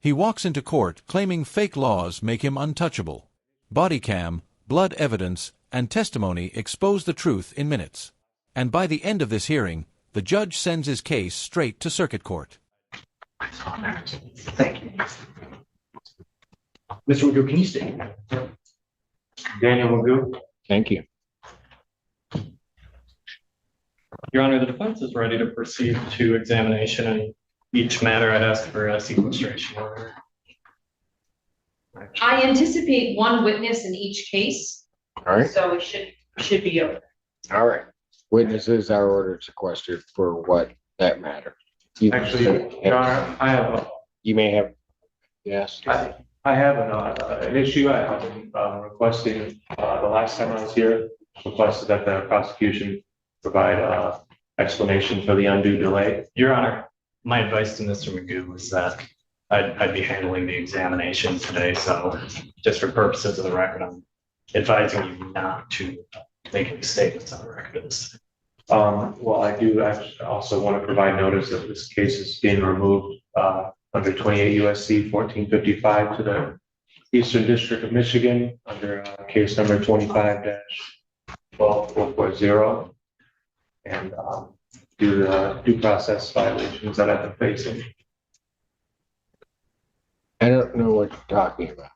He walks into court claiming fake laws make him untouchable. Body cam, blood evidence, and testimony expose the truth in minutes. And by the end of this hearing, the judge sends his case straight to circuit court. Thank you. Mr. Magoo, can you stay? Daniel Magoo. Thank you. Your Honor, the defense is ready to proceed to examination in each matter. I'd ask for a sequestration order. I anticipate one witness in each case, All right. so it should be over. All right. Witnesses are ordered sequestered for what that matter. Actually, Your Honor, I have You may have, yes. I have an issue. I have been requesting the last time I was here, requested that the prosecution provide explanation for the undue delay. Your Honor, my advice to Mr. Magoo was that I'd be handling the examination today. So just for purposes of the record, I'm advising you not to make any statements on the record. Well, I do also want to provide notice that this case is being removed under 28 U.S.C. 1455 to the Eastern District of Michigan under case number 25-12440, and due to due process violations that I've been facing. I don't know what you're talking about.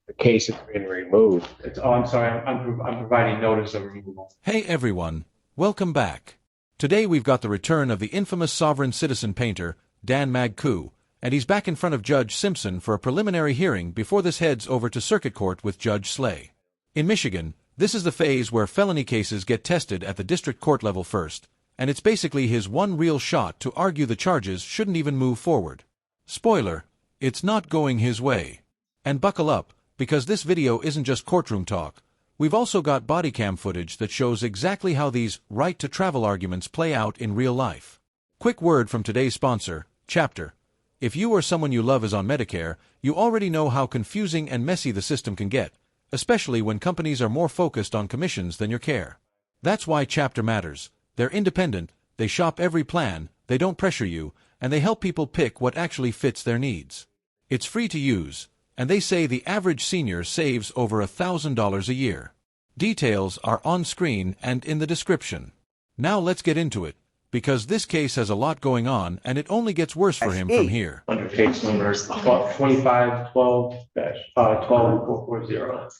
The case has been removed. I'm sorry. I'm providing notice of removal. Hey everyone, welcome back. Today we've got the return of the infamous sovereign citizen painter, Dan Magoo, and he's back in front of Judge Simpson for a preliminary hearing before this heads over to circuit court with Judge Slay. In Michigan, this is the phase where felony cases get tested at the district court level first, and it's basically his one real shot to argue the charges shouldn't even move forward. Spoiler, it's not going his way. And buckle up, because this video isn't just courtroom talk. We've also got body cam footage that shows exactly how these right-to-travel arguments play out in real life. Quick word from today's sponsor, Chapter. If you or someone you love is on Medicare, you already know how confusing and messy the system can get, especially when companies are more focused on commissions than your care. That's why Chapter matters. They're independent, they shop every plan, they don't pressure you, and they help people pick what actually fits their needs. It's free to use, and they say the average senior saves over $1,000 a year. Details are on screen and in the description. Now let's get into it, because this case has a lot going on and it only gets worse for him from here. Under case number 25-12-12440.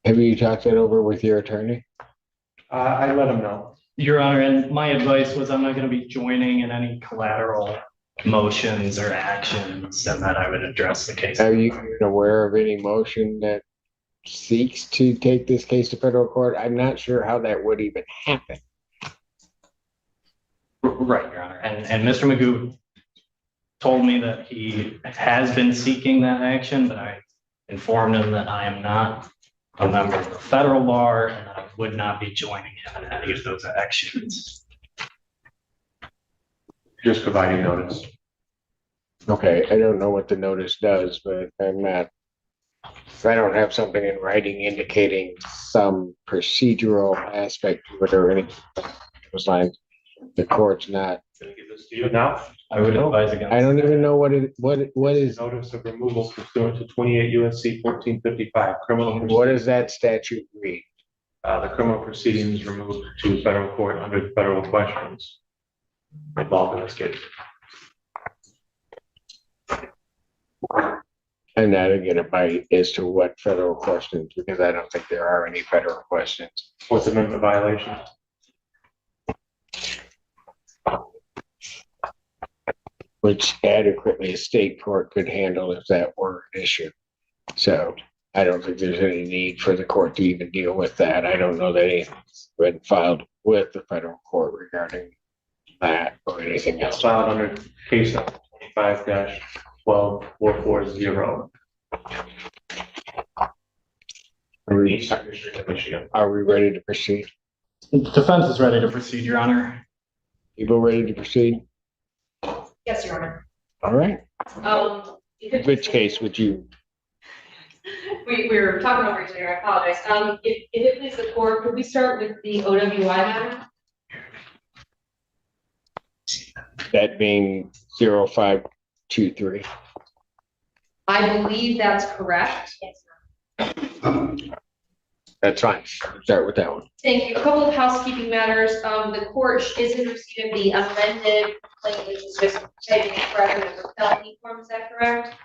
Have you talked it over with your attorney? I let him know. Your Honor, and my advice was I'm not going to be joining in any collateral motions or actions, and that I would address the case. Are you aware of any motion that seeks to take this case to federal court? I'm not sure how that would even happen. Right, Your Honor. And Mr. Magoo told me that he has been seeking that action, but I informed him that I am not a member of the federal bar and that I would not be joining him in any of those actions. Just providing notice. Okay, I don't know what the notice does, but I'm not. If I don't have something in writing indicating some procedural aspect to it or anything along those lines, the court's not. Can I give this to you now? I would advise against. I don't even know what is. Notice of removal pursuant to 28 U.S.C. 1455 criminal. What does that statute read? The criminal proceedings removed to federal court under federal questions involved in this case. I'm not gonna get a bite as to what federal questions, because I don't think there are any federal questions. Fourth Amendment violation. Which adequately a state court could handle if that were an issue. So I don't think there's any need for the court to even deal with that. I don't know that anything's been filed with the federal court regarding that or anything else. Filed under case number 25-12440. Are we ready to proceed? Defense is ready to proceed, Your Honor. People ready to proceed? Yes, Your Honor. All right. Which case would you? We were talking over each other. I apologize. If it pleases the court, could we start with the OWI matter? That being 05 23. I believe that's correct. That's fine. Start with that one. Thank you. A couple of housekeeping matters. The court is in receipt of the amended complaint, which is just taking it rather than the felony form. Is that correct?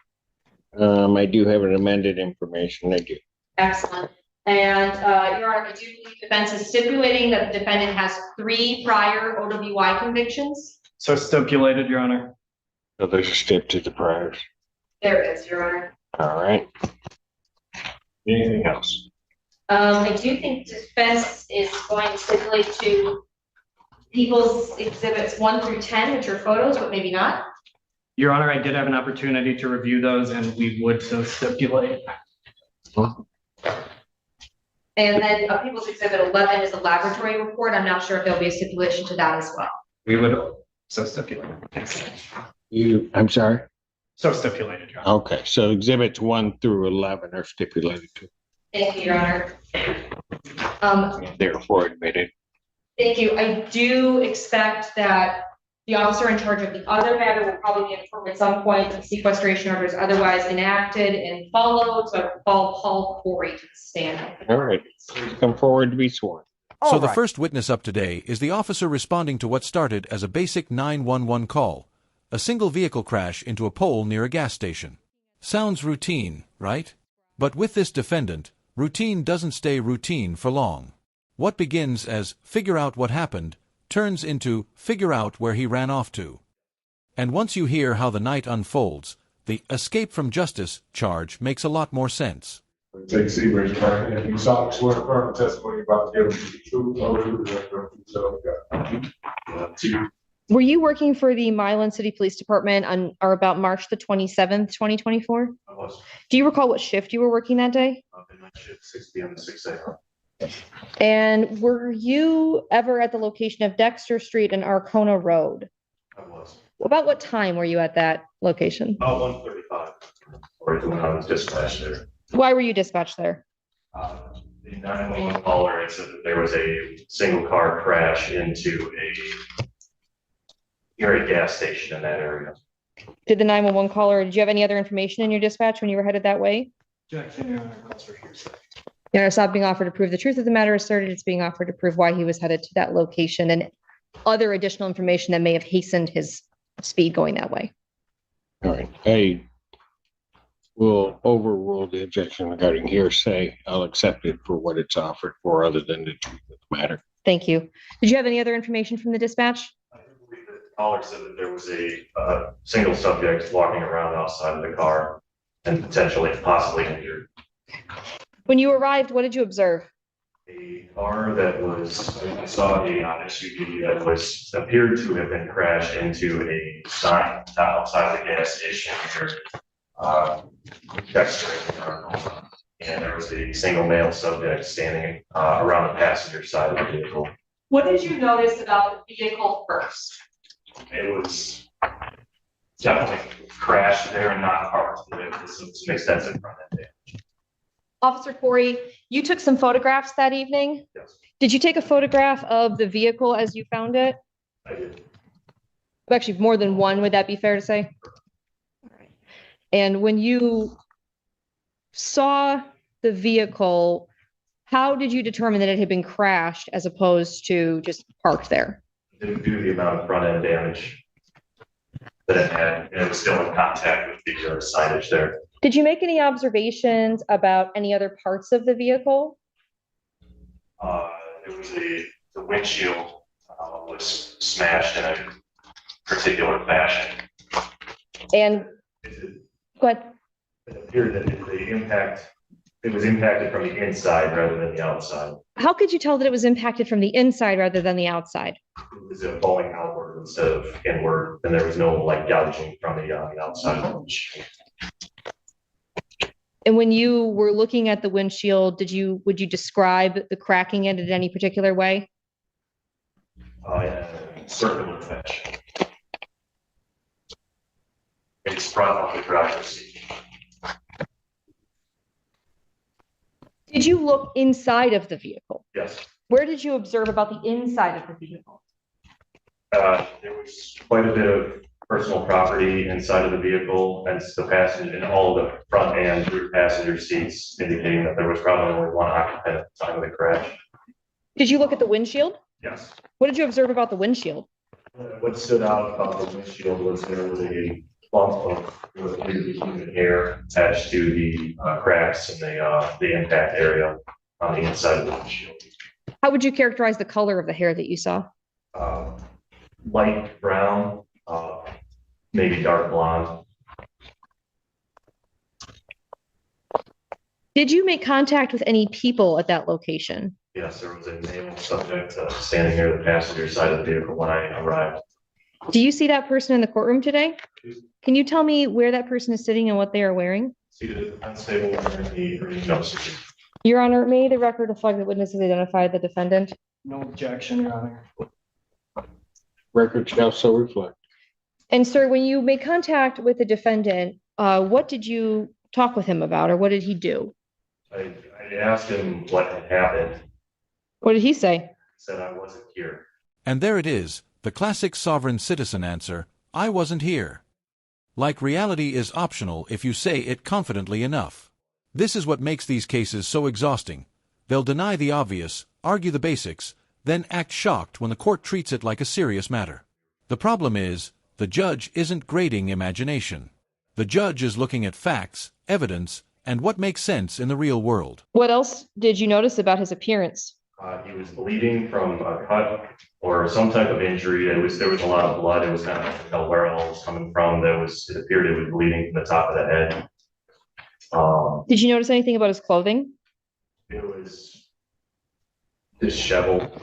I do have an amended information. I do. Excellent. And Your Honor, I do believe defense is stipulating that the defendant has 3 prior OWI convictions. So stipulated, Your Honor. So there's a step to the priors. There it is, Your Honor. All right. Anything else? I do think defense is going to stipulate to people's exhibits 1 through 10, which are photos, but maybe not. Your Honor, I did have an opportunity to review those and we would so stipulate. And then people's exhibit 11 is a laboratory report. I'm not sure if there'll be a stipulation to that as well. We would so stipulate. I'm sorry? So stipulated, Your Honor. Okay, so exhibits 1 through 11 are stipulated to. Thank you, Your Honor. Therefore admitted. Thank you. I do expect that the officer in charge of the other matter will probably be informed at some point if sequestration order is otherwise enacted and followed. So I will call Paul Corey to the stand. All right, please come forward to be sworn. So the first witness up today is the officer responding to what started as a basic 911 call, a single vehicle crash into a pole near a gas station. Sounds routine, right? But with this defendant, routine doesn't stay routine for long. What begins as figure out what happened turns into figure out where he ran off to. And once you hear how the night unfolds, the escape from justice charge makes a lot more sense. Take Seabridge, right? If you saw the swear affirmative testimony about the truth, Were you working for the Milan City Police Department on or about March the 27th, 2024? I was Do you recall what shift you were working that day? midnight shift, 6 p.m. to 6 a.m. And were you ever at the location of Dexter Street and Arcona Road? I was About what time were you at that location? about 1:35, or when I was dispatched there. Why were you dispatched there? The 911 caller had said that there was a single car crash into a gas station in that area. Did the 911 caller, did you have any other information in your dispatch when you were headed that way? Objection, Your Honor. Calls for hearsay. Your Honor, it's not being offered to prove the truth of the matter asserted. It's being offered to prove why he was headed to that location and other additional information that may have hastened his speed going that way. All right, I will overrule the objection regarding hearsay. I'll accept it for what it's offered for, other than the truth of the matter. Thank you. Did you have any other information from the dispatch? I believe that the caller said that there was a single subject walking around outside of the car and possibly injured. When you arrived, what did you observe? A car that was, I saw a SUV that appeared to have been crashed into a sign outside the gas station here. And there was a single male subject standing around the passenger side of the vehicle. What did you notice about the vehicle first? It was definitely crashed there and not parked. There was some extensive front end damage. Officer Corey, you took some photographs that evening. Yes, Did you take a photograph of the vehicle as you found it? I did. Actually, more than one, would that be fair to say? All right. And when you saw the vehicle, how did you determine that it had been crashed as opposed to just parked there? Due to the amount of front end damage that it had, and it was still in contact with the signage there. Did you make any observations about any other parts of the vehicle? It was the windshield was smashed in a particular fashion. And go ahead. It appeared that it was impacted from the inside rather than the outside. How could you tell that it was impacted from the inside rather than the outside? It was falling outward instead of inward, and there was no gouging from the outside of the windshield. And when you were looking at the windshield, would you describe the cracking in any particular way? In a circular fashion. It's front of the driver's seat. Did you look inside of the vehicle? Yes. Where did you observe about the inside of the vehicle? There was quite a bit of personal property inside of the vehicle and the passenger and all the front and rear passenger seats, indicating that there was probably only one occupant at the time of the crash. Did you look at the windshield? Yes. What did you observe about the windshield? What stood out about the windshield was there was a clump of human hair attached to the cracks in the impact area on the inside of the windshield. How would you characterize the color of the hair that you saw? Light brown, maybe dark blonde. Did you make contact with any people at that location? Yes, there was a male subject standing near the passenger side of the vehicle when I arrived. Do you see that person in the courtroom today? Can you tell me where that person is sitting and what they are wearing? Seated at the defense table wearing the green jumpsuit. Your Honor, may the record reflect that witnesses identify the defendant? No objection, Your Honor. Record shall so reflect. And sir, when you made contact with the defendant, what did you talk with him about, or what did he do? I asked him what had happened. What did he say? He said I wasn't here. And there it is, the classic sovereign citizen answer, I wasn't here. Like reality is optional if you say it confidently enough. This is what makes these cases so exhausting. They'll deny the obvious, argue the basics, then act shocked when the court treats it like a serious matter. The problem is, the judge isn't grading imagination. The judge is looking at facts, evidence, and what makes sense in the real world. What else did you notice about his appearance? He was bleeding from a cut or some type of injury. There was a lot of blood. It was kind of tell where it all was coming from. It appeared it was bleeding from the top of the head. Did you notice anything about his clothing? It was disheveled.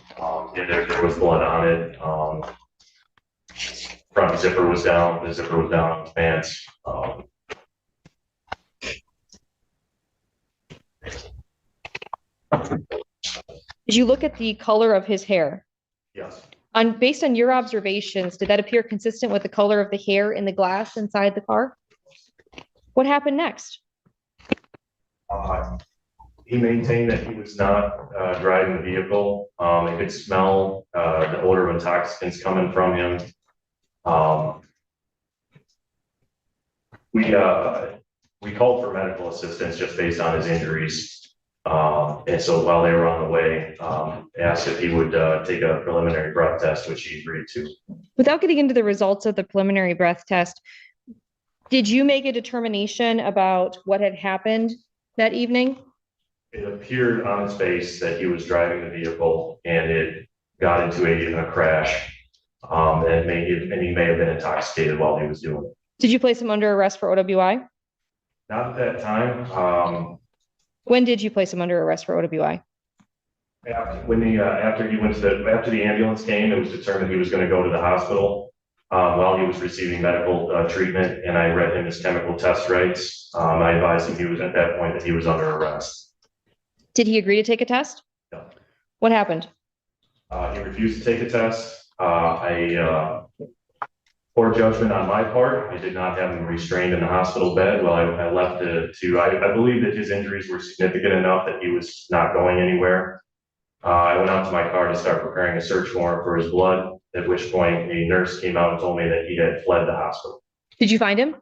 There was blood on it. Front zipper was down. The zipper was down on his pants. Did you look at the color of his hair? Yes. Based on your observations, did that appear consistent with the color of the hair in the glass inside the car? What happened next? He maintained that he was not driving the vehicle. He could smell the odor of intoxicants coming from him. We called for medical assistance just based on his injuries. And so while they were on the way, asked if he would take a preliminary breath test, which he agreed to. Without getting into the results of the preliminary breath test, did you make a determination about what had happened that evening? It appeared on his face that he was driving the vehicle and it got into a crash. And he may have been intoxicated while he was doing it. Did you place him under arrest for OWI? Not at that time. When did you place him under arrest for OWI? After the ambulance came, it was determined he was going to go to the hospital while he was receiving medical treatment, and I read him his chemical test rights. I advised him he was at that point that he was under arrest. Did he agree to take a test? No. What happened? He refused to take a test. Poor judgment on my part. I did not have him restrained in the hospital bed. Well, I left I believe that his injuries were significant enough that he was not going anywhere. I went out to my car to start preparing a search warrant for his blood, at which point a nurse came out and told me that he had fled the hospital. Did you find him?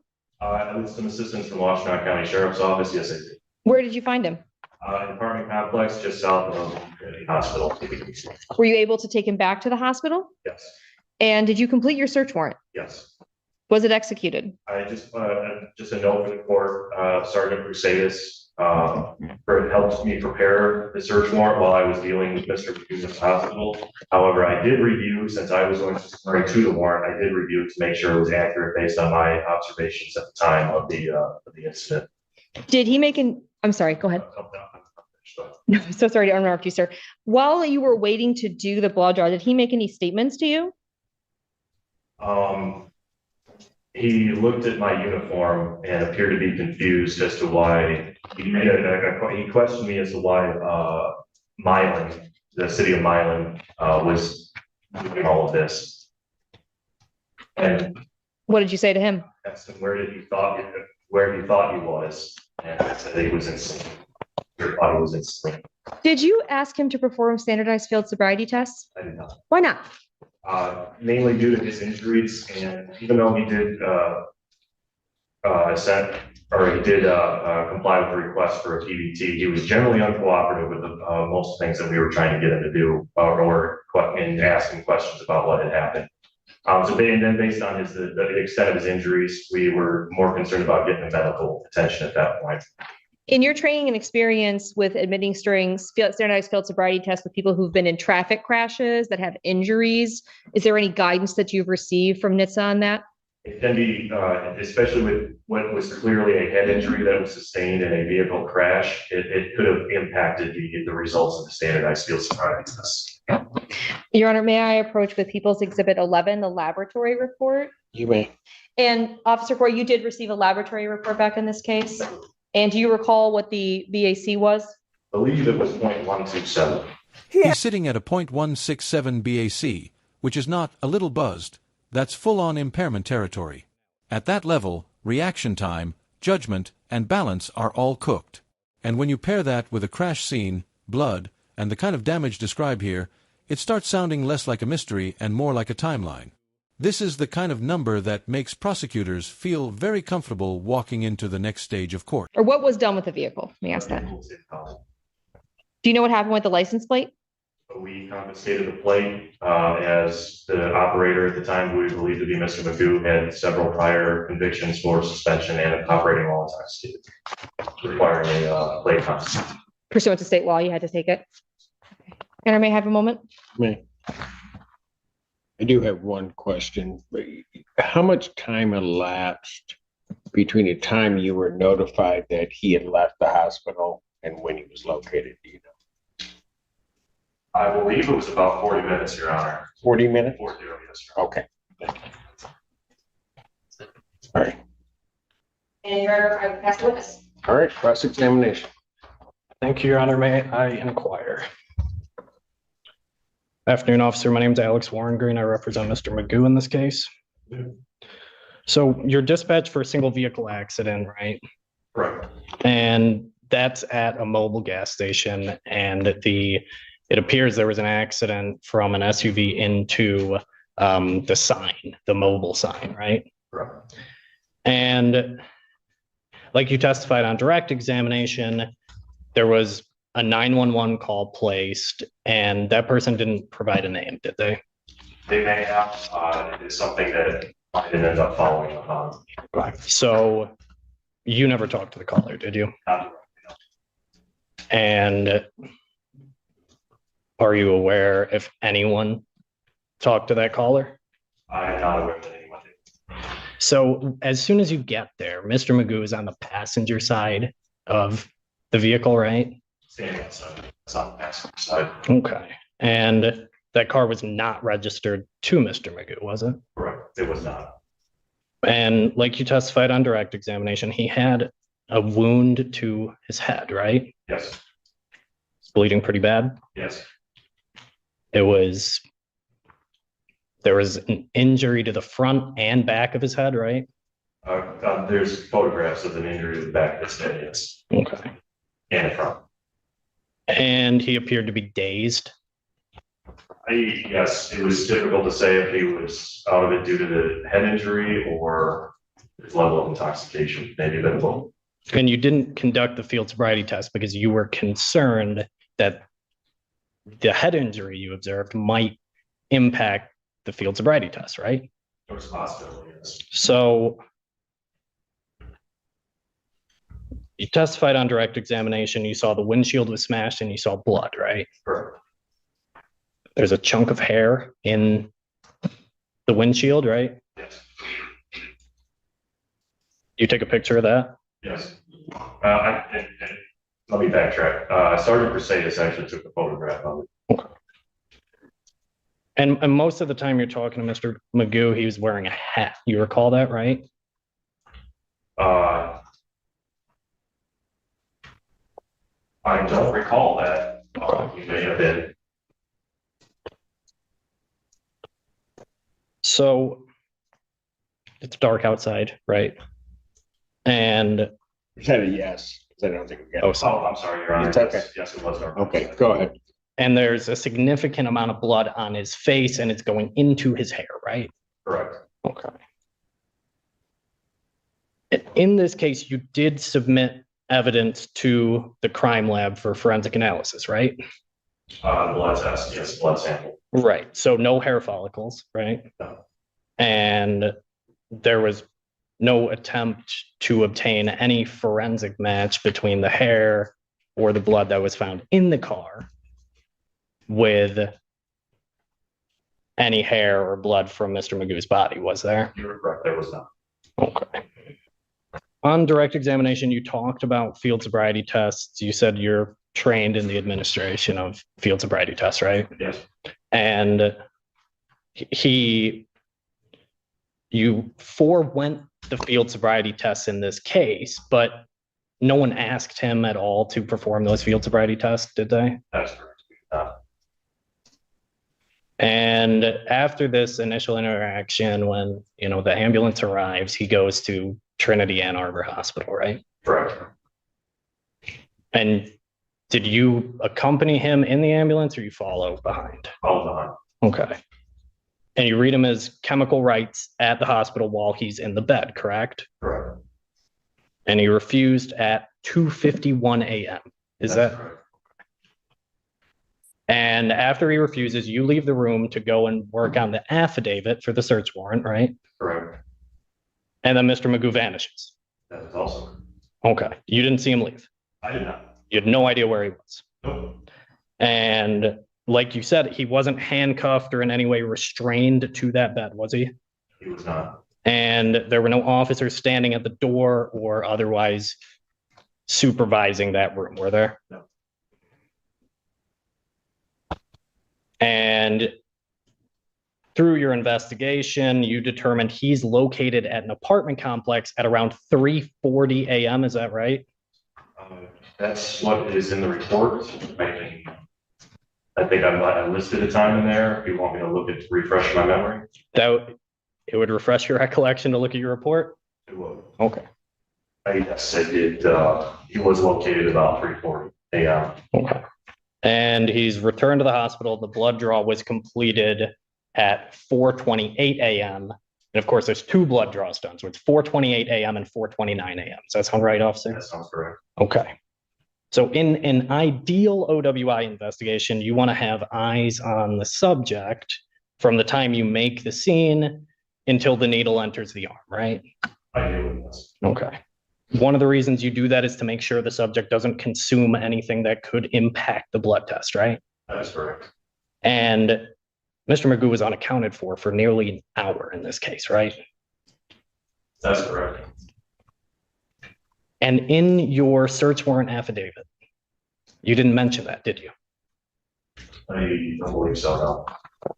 With some assistance from Washington County Sheriff's Office, yes, I did. Where did you find him? An apartment complex just south of the hospital. Were you able to take him back to the hospital? Yes. And did you complete your search warrant? Yes. Was it executed? I just a note for the court, Sergeant Brusadis, helped me prepare the search warrant while I was dealing with Mr. Brusadis' hospital. However, I did review, since I was going to the warrant, I did review it to make sure it was accurate based on my observations at the time of the incident. Did he make I'm sorry, go ahead. No, I'm so sorry to interrupt you, sir. While you were waiting to do the blood draw, did he make any statements to you? He looked at my uniform and appeared to be confused as to why he questioned me as to why Milan, the city of Milan, was doing all of this. And what did you say to him? Asked him where he thought he was, and I said he was insane. He thought he was insane. Did you ask him to perform standardized field sobriety tests? I did not. Why not? Mainly due to his injuries, and even though he did, comply with the request for a PBT, he was generally uncooperative with most things that we were trying to get him to do, and asking questions about what had happened. Based on the extent of his injuries, we were more concerned about getting him medical attention at that point. In your training and experience with administering standardized field sobriety tests with people who've been in traffic crashes that have injuries, is there any guidance that you've received from NHTSA on that? It can be, especially with what was clearly a head injury that was sustained in a vehicle crash, it could have impacted the results of the standardized field sobriety test. Your Honor, may I approach with People's Exhibit 11, the laboratory report? You may. And Officer Corey, you did receive a laboratory report back in this case? And do you recall what the BAC was? I believe it was 0.127. He's sitting at a 0.167 BAC, which is not a little buzzed. That's full-on impairment territory. At that level, reaction time, judgment, and balance are all cooked. And when you pair that with a crash scene, blood, and the kind of damage described here, it starts sounding less like a mystery and more like a timeline. This is the kind of number that makes prosecutors feel very comfortable walking into the next stage of court. Or what was done with the vehicle? Let me ask that. Do you know what happened with the license plate? We confiscated the plate as the operator at the time, who we believe to be Mr. Magoo, had several prior convictions for suspension and operating while intoxicated, requiring a plate confiscation. Pursuant to state law, you had to take it. And I may have a moment. May. I do have one question. How much time elapsed between the time you were notified that he had left the hospital and when he was located? Do you know? I believe it was about 40 minutes, Your Honor. 40 minutes? 40, yes, Your Honor. Okay. All right. And Your Honor, I would pass the witness. All right. Cross-examination. Thank you, Your Honor. May I inquire? Afternoon, officer. My name is Alex Warren Green. I represent Mr. Magoo in this case. So you're dispatched for a single vehicle accident, right? Right. And that's at a mobile gas station, and it appears there was an accident from an SUV into the sign, the mobile sign, right? Right. And like you testified on direct examination, there was a 911 call placed, and that person didn't provide a name, did they? They may have. It's something that I didn't end up following up on. So you never talked to the caller, did you? And are you aware if anyone talked to that caller? I am not aware that anyone did. So as soon as you get there, Mr. Magoo is on the passenger side of the vehicle, right? Standing outside. It's on the passenger side. Okay. And that car was not registered to Mr. Magoo, was it? Correct. It was not. And like you testified on direct examination, he had a wound to his head, right? Yes. It's bleeding pretty bad. Yes. There was an injury to the front and back of his head, right? There's photographs of an injury to the back of his head, yes. Okay. And the front. And he appeared to be dazed. Yes, it was difficult to say if he was out of it due to the head injury or his level of intoxication, maybe a bit of both. And you didn't conduct the field sobriety test because you were concerned that the head injury you observed might impact the field sobriety test, right? It was possible, yes. So you testified on direct examination, you saw the windshield was smashed and you saw blood, right? Correct. There's a chunk of hair in the windshield, right? Yes. You take a picture of that? Yes. Let me backtrack. Sergeant Mercedes actually took the photograph of it. Okay. And most of the time you're talking to Mr. Magoo, he was wearing a hat. You recall that, right? I don't recall that. You may have been. So it's dark outside, right? And Is that a yes? 'Cause I don't think we got. oh, so Oh, I'm sorry, Your Honor. It's okay. Yes, it was. Okay, go ahead. And there's a significant amount of blood on his face and it's going into his hair, right? Correct. Okay. In this case, you did submit evidence to the crime lab for forensic analysis, right? Blood test, yes, blood sample. Right. So no hair follicles, right? No. And there was no attempt to obtain any forensic match between the hair or the blood that was found in the car with any hair or blood from Mr. Magoo's body, was there? You're correct, there was not. Okay. On direct examination, you talked about field sobriety tests. You said you're trained in the administration of field sobriety tests, right? Yes. And you forewent the field sobriety tests in this case, but no one asked him at all to perform those field sobriety tests, did they? That's correct. And after this initial interaction, when, you know, the ambulance arrives, he goes to Trinity Ann Arbor Hospital, right? Correct. And did you accompany him in the ambulance or you follow behind? All behind. Okay. And you read him his chemical rights at the hospital while he's in the bed, correct? Correct. And he refused at 2:51 a.m. Is That's that? correct. And after he refuses, you leave the room to go and work on the affidavit for the search warrant, right? Correct. And then Mr. Magoo vanishes. That is also. Okay. You didn't see him leave. I did not. You had no idea where he was. Nope. And like you said, he wasn't handcuffed or in any way restrained to that bed, was he? He was not. And there were no officers standing at the door or otherwise supervising that room, were there? No. And through your investigation, you determined he's located at an apartment complex at around 3:40 a.m. Is that right? That's what is in the report. I think I listed a time in there. If you want me to look at, refresh my memory. It would refresh your recollection to look at your report? It will. Okay. Yes, I did. He was located about 3:40 a.m. Okay. And he's returned to the hospital. The blood draw was completed at 4:28 a.m. And of course, there's two blood draws done. So it's 4:28 a.m. and 4:29 a.m. Does that sound right, officer? That sounds correct. Okay. So in an ideal OWI investigation, you want to have eyes on the subject from the time you make the scene until the needle enters the arm, right? I do. Yes. Okay. One of the reasons you do that is to make sure the subject doesn't consume anything that could impact the blood test, right? That is correct. And Mr. Magoo was unaccounted for nearly an hour in this case, right? That's correct. And in your search warrant affidavit, you didn't mention that, did you? I don't believe so, no.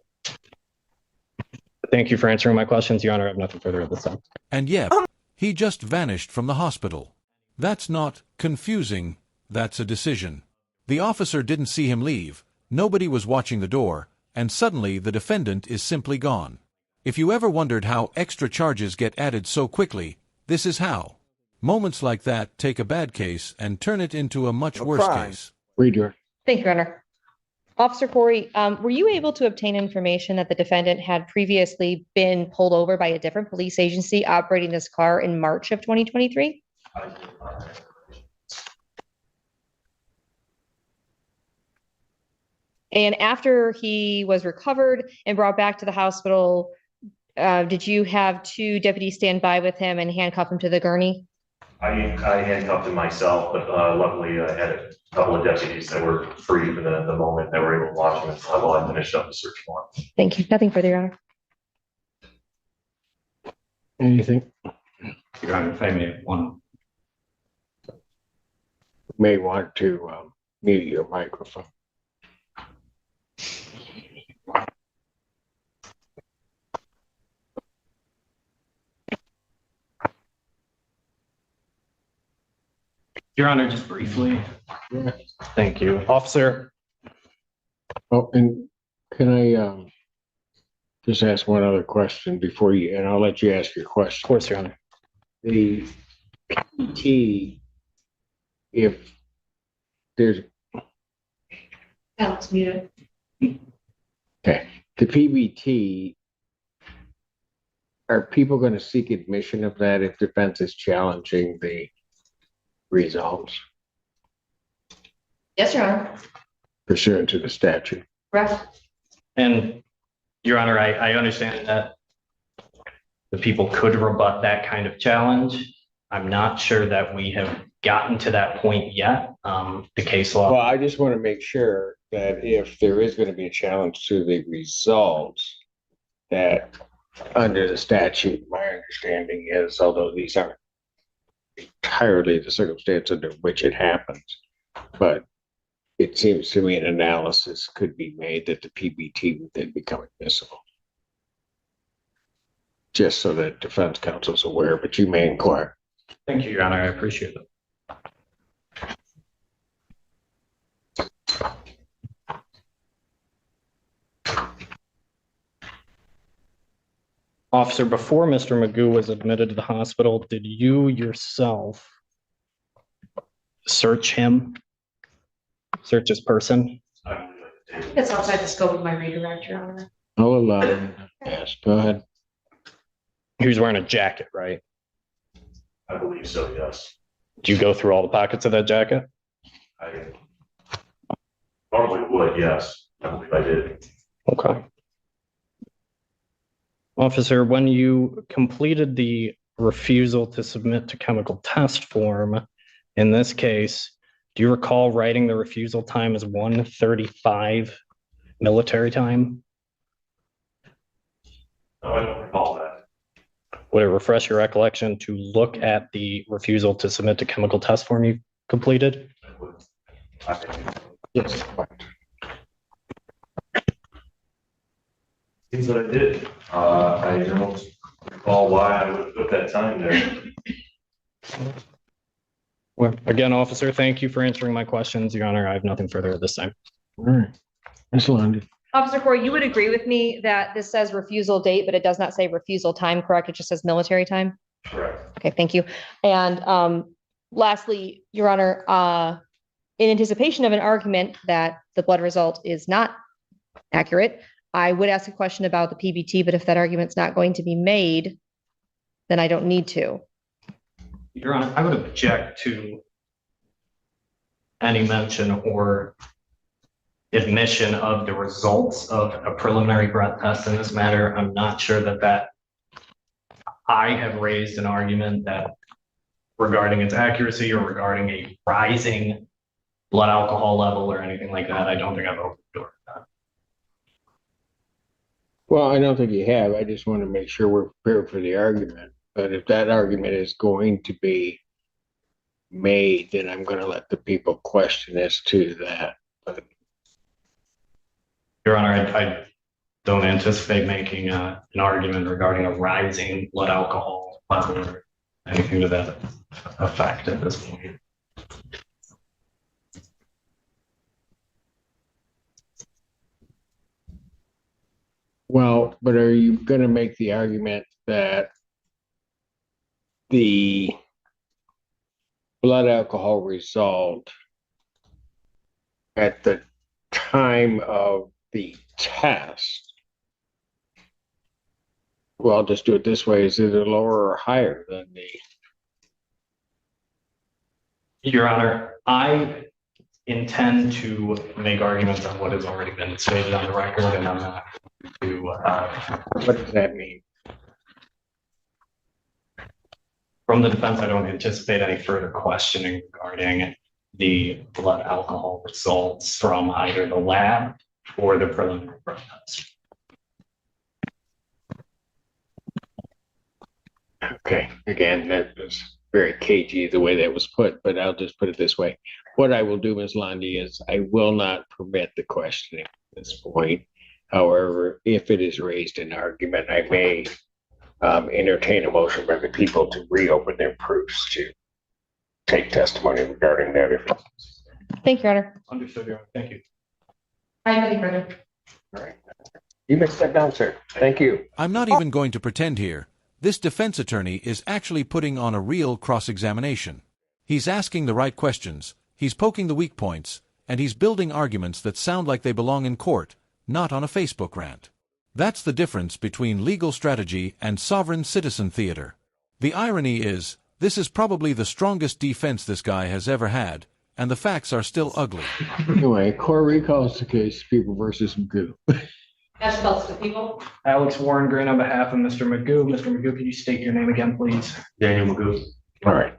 Thank you for answering my questions, Your Honor. I have nothing further at this time. And yet, he just vanished from the hospital. That's not confusing, that's a decision. The officer didn't see him leave, nobody was watching the door, and suddenly the defendant is simply gone. If you ever wondered how extra charges get added so quickly, this is how. Moments like that take a bad case and turn it into a much worse case. Reader. Thank you, Your Honor. Officer Corey, were you able to obtain information that the defendant had previously been pulled over by a different police agency operating this car in March of 2023? And after he was recovered and brought back to the hospital, did you have two deputies stand by with him and handcuff him to the gurney? I handcuffed him myself, but luckily I had a couple of deputies that were free for the moment that were able to watch him while I finished up the search warrant. Thank you. Nothing further, Your Honor. Anything? Your Honor, if I may, one. May want to mute your microphone. Your Honor, just briefly. Thank you. Officer. Oh, and can I just ask one other question before you, and I'll let you ask your question. Of course, Your Honor. The PT, if there's, Alex muted. Okay, the PBT, are people going to seek admission of that if defense is challenging the results Yes, Your Honor. pursuant to the statute? Correct. And Your Honor, I understand that the people could rebut that kind of challenge. I'm not sure that we have gotten to that point yet. The case law. Well, I just want to make sure that if there is going to be a challenge to the results, that under the statute, my understanding is, although these aren't entirely the circumstance under which it happens, but it seems to me an analysis could be made that the PBT would then become admissible. Just so that defense counsel is aware, but you may inquire. Thank you, Your Honor. I appreciate it. Officer, before Mr. Magoo was admitted to the hospital, did you yourself search him? Search his person? It's outside the scope of my redirect, Your Honor. I'll allow him to ask. Go ahead. He was wearing a jacket, right? I believe so, yes. Did you go through all the pockets of that jacket? I normally would, yes. I believe I did. Okay. Officer, when you completed the refusal to submit to chemical test form, in this case, do you recall writing the refusal time as 1:35 military time? No, I don't recall that. Would it refresh your recollection to look at the refusal to submit to chemical test form you completed? I would. I think Yes. seems that I did. I don't recall why I would put that time there. Well, again, officer, thank you for answering my questions. Your Honor, I have nothing further at this time. All right. Ms. Lundy. Officer Corey, you would agree with me that this says refusal date, but it does not say refusal time, correct? It just says military time? Correct. Okay, thank you. And lastly, Your Honor, in anticipation of an argument that the blood result is not accurate, I would ask a question about the PBT, but if that argument's not going to be made, then I don't need to. Your Honor, I would object to any mention or admission of the results of a preliminary breath test in this matter. I'm not sure that I have raised an argument that regarding its accuracy or regarding a rising blood alcohol level or anything like that. I don't think I've opened the door to that. Well, I don't think you have. I just want to make sure we're prepared for the argument. But if that argument is going to be made, then I'm going to let the people question as to that. But Your Honor, I don't anticipate making an argument regarding a rising blood alcohol level or anything to that effect at this point. well, but are you going to make the argument that the blood alcohol result at the time of the test, well, I'll just do it this way, is either lower or higher than the, Your Honor, I intend to make arguments on what has already been stated on the record, and I'm not to. what does that mean? From the defense, I don't anticipate any further questioning regarding the blood alcohol results from either the lab or the preliminary breath test. Okay, again, that was very cagey the way that was put, but I'll just put it this way. What I will do, Ms. Lundy, is I will not permit the questioning at this point. However, if it is raised in argument, I may entertain a motion by the people to reopen their proofs to take testimony regarding that. Thank you, Your Honor. Understood, Your Honor. Thank you. I have nothing further. All right. You may step down, sir. Thank you. I'm not even going to pretend here. This defense attorney is actually putting on a real cross-examination. He's asking the right questions, he's poking the weak points, and he's building arguments that sound like they belong in court, not on a Facebook rant. That's the difference between legal strategy and sovereign citizen theater. The irony is, this is probably the strongest defense this guy has ever had, and the facts are still ugly. Anyway, court recalls the case, People versus Magoo. As spells to people. Alex Warren Green on behalf of Mr. Magoo. Mr. Magoo, could you state your name again, please? Daniel Magoo. All right.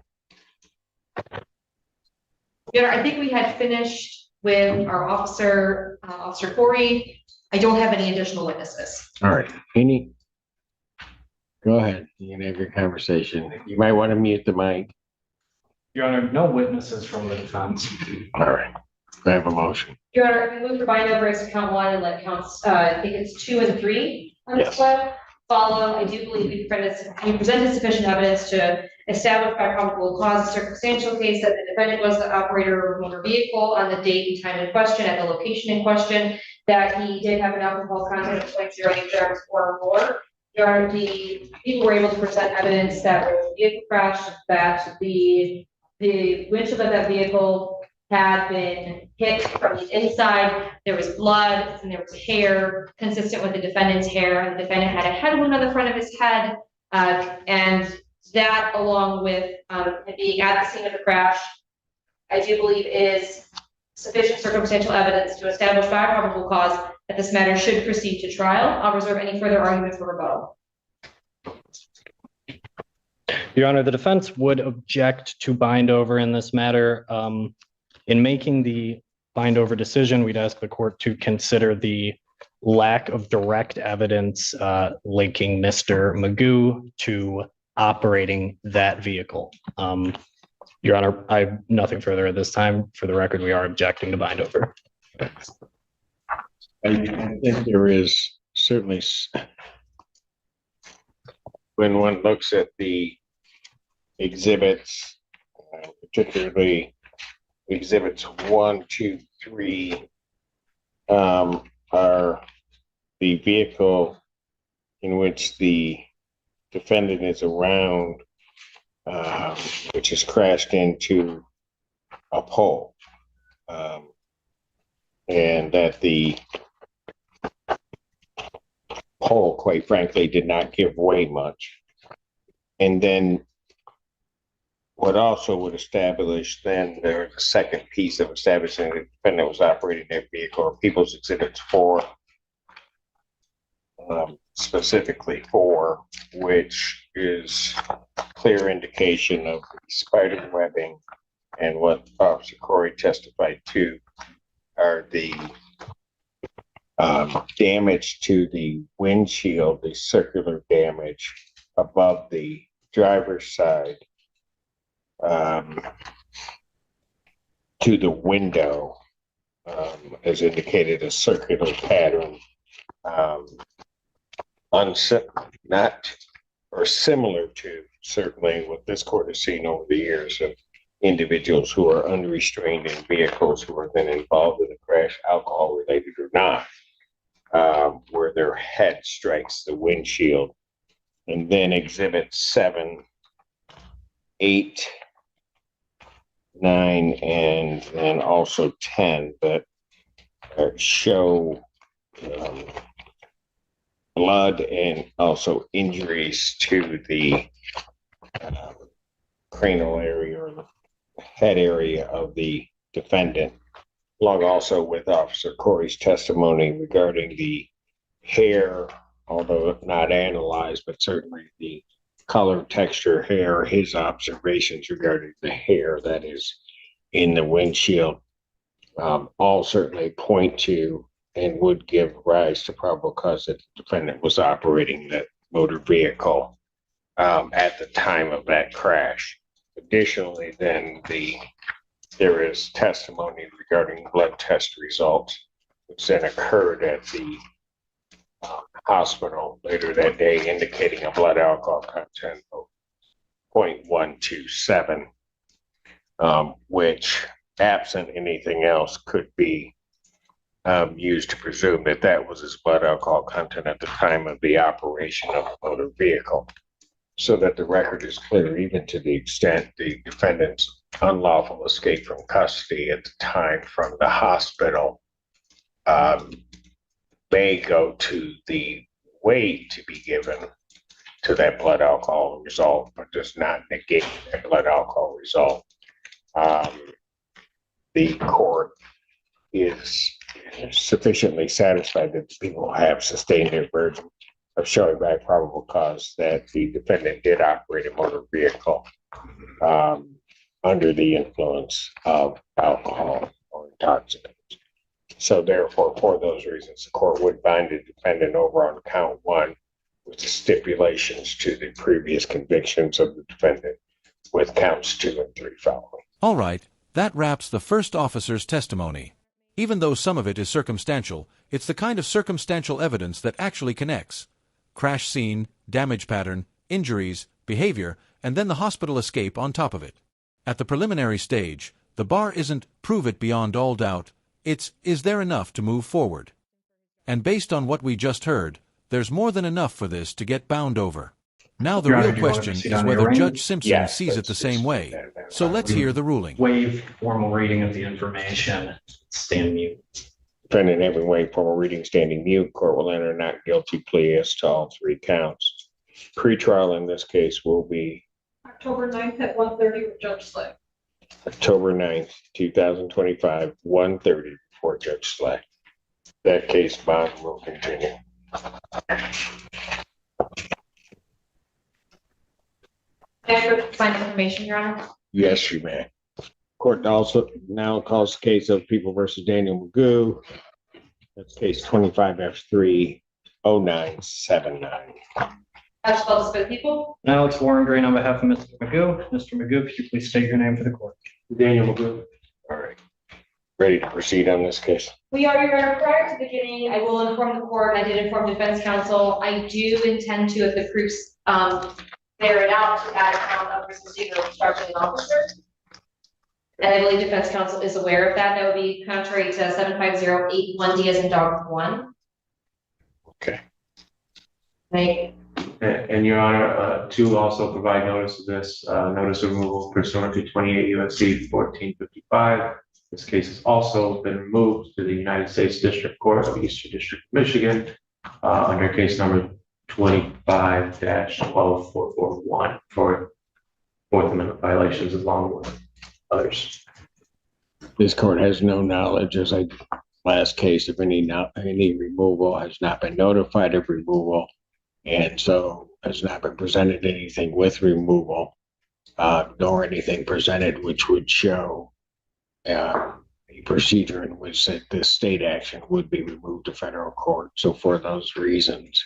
Your Honor, I think we had finished with our officer, Officer Corey. I don't have any additional witnesses. All right. Any? Go ahead. You can have your conversation. You might want to mute the mic. Your Honor, no witnesses from the defense. All right. I have a motion. Your Honor, I move to bind over as to count one and let counts, I think it's 2 and 3 on this one follow. I do believe we presented sufficient evidence to establish by probable cause a circumstantial case that the defendant was the operator of a motor vehicle on the date and time in question at the location in question, that he did have an alcohol content of 0.08 grams or more. Your Honor, the people were able to present evidence that there was a vehicle crash, that the windshield of that vehicle had been hit from the inside. There was blood and there was hair consistent with the defendant's hair. The defendant had a head wound on the front of his head, and that, along with being at the scene of the crash, I do believe is sufficient circumstantial evidence to establish by probable cause that this matter should proceed to trial. I'll reserve any further arguments for rebuttal. Your Honor, the defense would object to bind over in this matter. In making the bind over decision, we'd ask the court to consider the lack of direct evidence linking Mr. Magoo to operating that vehicle. Your Honor, I have nothing further at this time. For the record, we are objecting to bind over. I think there is certainly, when one looks at the exhibits, particularly exhibits 1, 2, 3, are the vehicle in which the defendant is around, which has crashed into a pole, and that the pole, quite frankly, did not give way much. And then what also would establish then there's a second piece of establishing the defendant was operating that vehicle, or People's Exhibits 4, specifically 4, which is clear indication of spider webbing, and what Officer Corey testified to are the damage to the windshield, the circular damage above the driver's side, to the window, as indicated, a circular pattern, not or similar to certainly what this court has seen over the years of individuals who are unrestrained in vehicles who are then involved in a crash, alcohol related or not, where their head strikes the windshield. And then exhibits 7, 8, 9, and then also 10 that show blood and also injuries to the cranial area or the head area of the defendant, along also with Officer Corey's testimony regarding the hair, although not analyzed, but certainly the color, texture, hair, his observations regarding the hair that is in the windshield, all certainly point to and would give rise to probable cause that the defendant was operating that motor vehicle at the time of that crash. Additionally, then there is testimony regarding blood test results, which then occurred at the hospital later that day, indicating a blood alcohol content of 0.127, which, absent anything else, could be used to presume that that was his blood alcohol content at the time of the operation of the motor vehicle. So that the record is clear, even to the extent the defendant's unlawful escape from custody at the time from the hospital may go to the weight to be given to that blood alcohol result, but does not negate that blood alcohol result. The court is sufficiently satisfied that the people have sustained their burden of showing by probable cause that the defendant did operate a motor vehicle under the influence of alcohol or intoxicants. So therefore, for those reasons, the court would bind the defendant over on count 1 with the stipulations to the previous convictions of the defendant, with counts 2 and 3 following. All right, that wraps the first officer's testimony. Even though some of it is circumstantial, it's the kind of circumstantial evidence that actually connects. Crash scene, damage pattern, injuries, behavior, and then the hospital escape on top of it. At the preliminary stage, the bar isn't prove it beyond all doubt, it's is there enough to move forward? And based on what we just heard, there's more than enough for this to get bound over. Now the real question is whether Judge Simpson sees it the same way. So let's hear the ruling. Waive formal reading of the information, stand mute. Defendant having waived formal reading, standing mute, court will enter not guilty plea as to all 3 counts. Pretrial in this case will be October 9th at 1:30 with Judge Slay. October 9th, 2025, 1:30 before Judge Slay. That case bond will continue. Can I find information, Your Honor? Yes, you may. Court also now calls the case of People versus Daniel Magoo. That's case 25F30979. That's supposed to be people. Alex Warren Green on behalf of Mr. Magoo. Mr. Magoo, could you please state your name for the court? Daniel Magoo. All right. Ready to proceed on this case? We are, Your Honor. Prior to beginning, I will inform the court, I did inform defense counsel, I do intend to, if the proofs bear it out, to add a count of resisting or obstructing an officer. And I believe defense counsel is aware of that. That would be contrary to 75081D as in dog 1. Okay. Right. And Your Honor, 2 also provide notice of this, notice of removal pursuant to 28 U.S.C. 1455. This case has also been removed to the United States District Court of Eastern District of Michigan under case number 25-12441 for Fourth Amendment violations along with others. This court has no knowledge, as I last case, of any removal, has not been notified of removal, and so has not been presented anything with removal, nor anything presented which would show a procedure in which this state action would be removed to federal court. So for those reasons,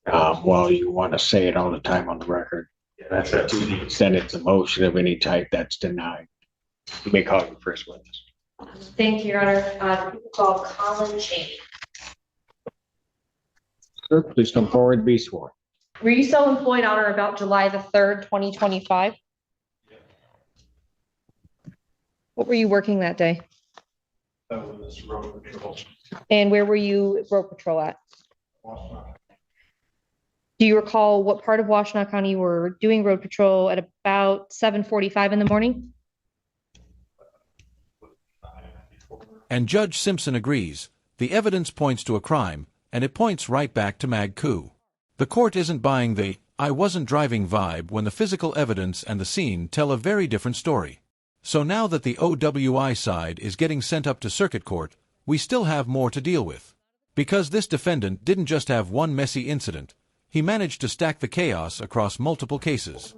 while you want to say it all the time on the record, That's it. to the extent it's a motion of any type, that's denied. You may call your first witness. Thank you, Your Honor. People call Colin Cheney. Sir, please come forward and be sworn. Were you still employed on or about July the 3rd, 2025? What were you working that day? That was road patrol. And where were you road patrol at? Do you recall what part of Washtenaw County you were doing road patrol at about 7:45 in the morning? And Judge Simpson agrees. The evidence points to a crime, and it points right back to Mag Coup. The court isn't buying the "I wasn't driving" vibe when the physical evidence and the scene tell a very different story. So now that the OWI side is getting sent up to circuit court, we still have more to deal with. Because this defendant didn't just have one messy incident, he managed to stack the chaos across multiple cases.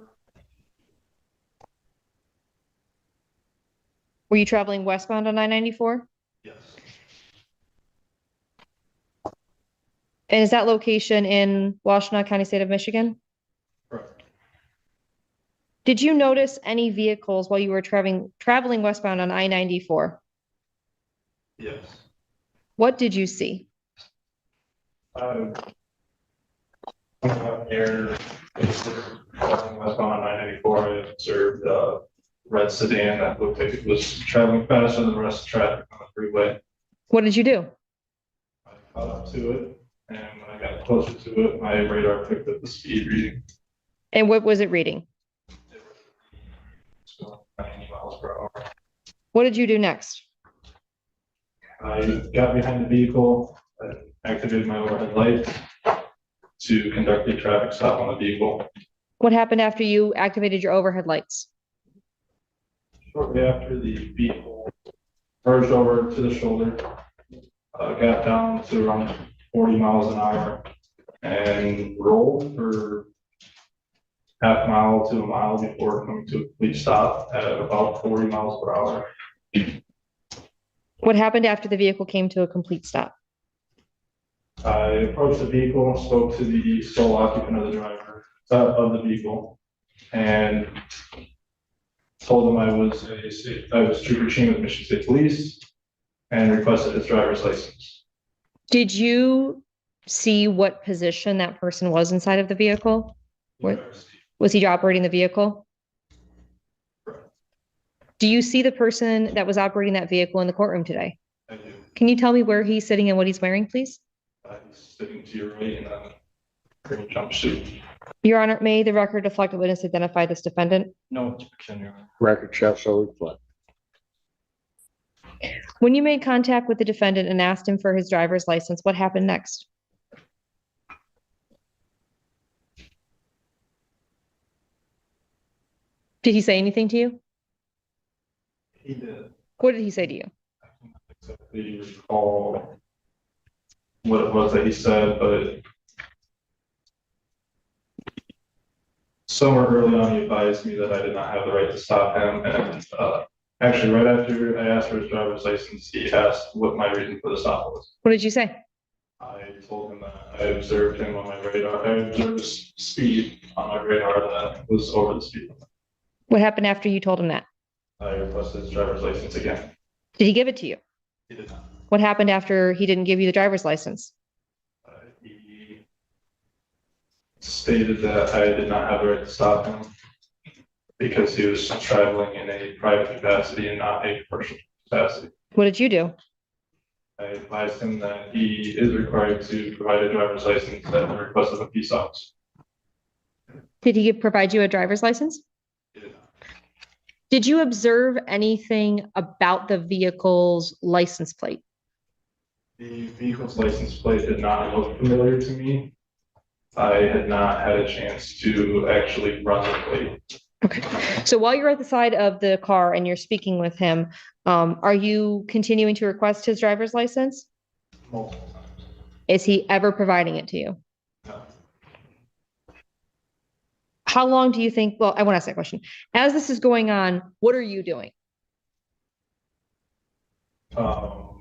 Were you traveling westbound on I-94? Yes. And is that location in Washtenaw County, state of Michigan? Correct. Did you notice any vehicles while you were traveling westbound on I-94? Yes. What did you see? Here, westbound on 994, I observed a red sedan that looked like it was traveling faster than the rest of the traffic on the freeway. What did you do? I caught up to it, and when I got closer to it, my radar picked up the speed reading. And what was it reading? 90 miles per hour. What did you do next? I got behind the vehicle, activated my overhead lights to conduct a traffic stop on the vehicle. What happened after you activated your overhead lights? Shortly after, the vehicle merged over to the shoulder, got down to around 40 miles an hour and rolled for half mile to a mile before coming to a complete stop at about 40 miles per hour. What happened after the vehicle came to a complete stop? I approached the vehicle, spoke to the sole occupant of the driver of the vehicle, and told him I was Trooper Ching with Michigan State Police, and requested his driver's license. Did you see what position that person was inside of the vehicle? Was he operating the vehicle? Correct. Do you see the person that was operating that vehicle in the courtroom today? I do. Can you tell me where he's sitting and what he's wearing, please? He's sitting to your right in a green jumpsuit. Your Honor, may the record reflect the witness identify this defendant? No objection, Your Honor. Record shall so reflect. When you made contact with the defendant and asked him for his driver's license, what happened next? Did he say anything to you? He did. What did he say to you? I don't exactly recall what it was that he said, but somewhere early on he advised me that I did not have the right to stop him. And actually, right after I asked for his driver's license, he asked what my reason for the stop was. What did you say? I told him that I observed him on my radar. I observed his speed on my radar that was over the speed limit. What happened after you told him that? I requested his driver's license again. Did he give it to you? He did not. What happened after he didn't give you the driver's license? He stated that I did not have the right to stop him because he was traveling in a private capacity and not a commercial capacity. What did you do? I advised him that he is required to provide a driver's license at the request of a peace officer. Did he provide you a driver's license? He did not. Did you observe anything about the vehicle's license plate? The vehicle's license plate did not look familiar to me. I had not had a chance to actually run the plate. Okay. So while you're at the side of the car and you're speaking with him, are you continuing to request his driver's license? Multiple times. Is he ever providing it to you? No. How long do you think, well, I want to ask that question. As this is going on, what are you doing? While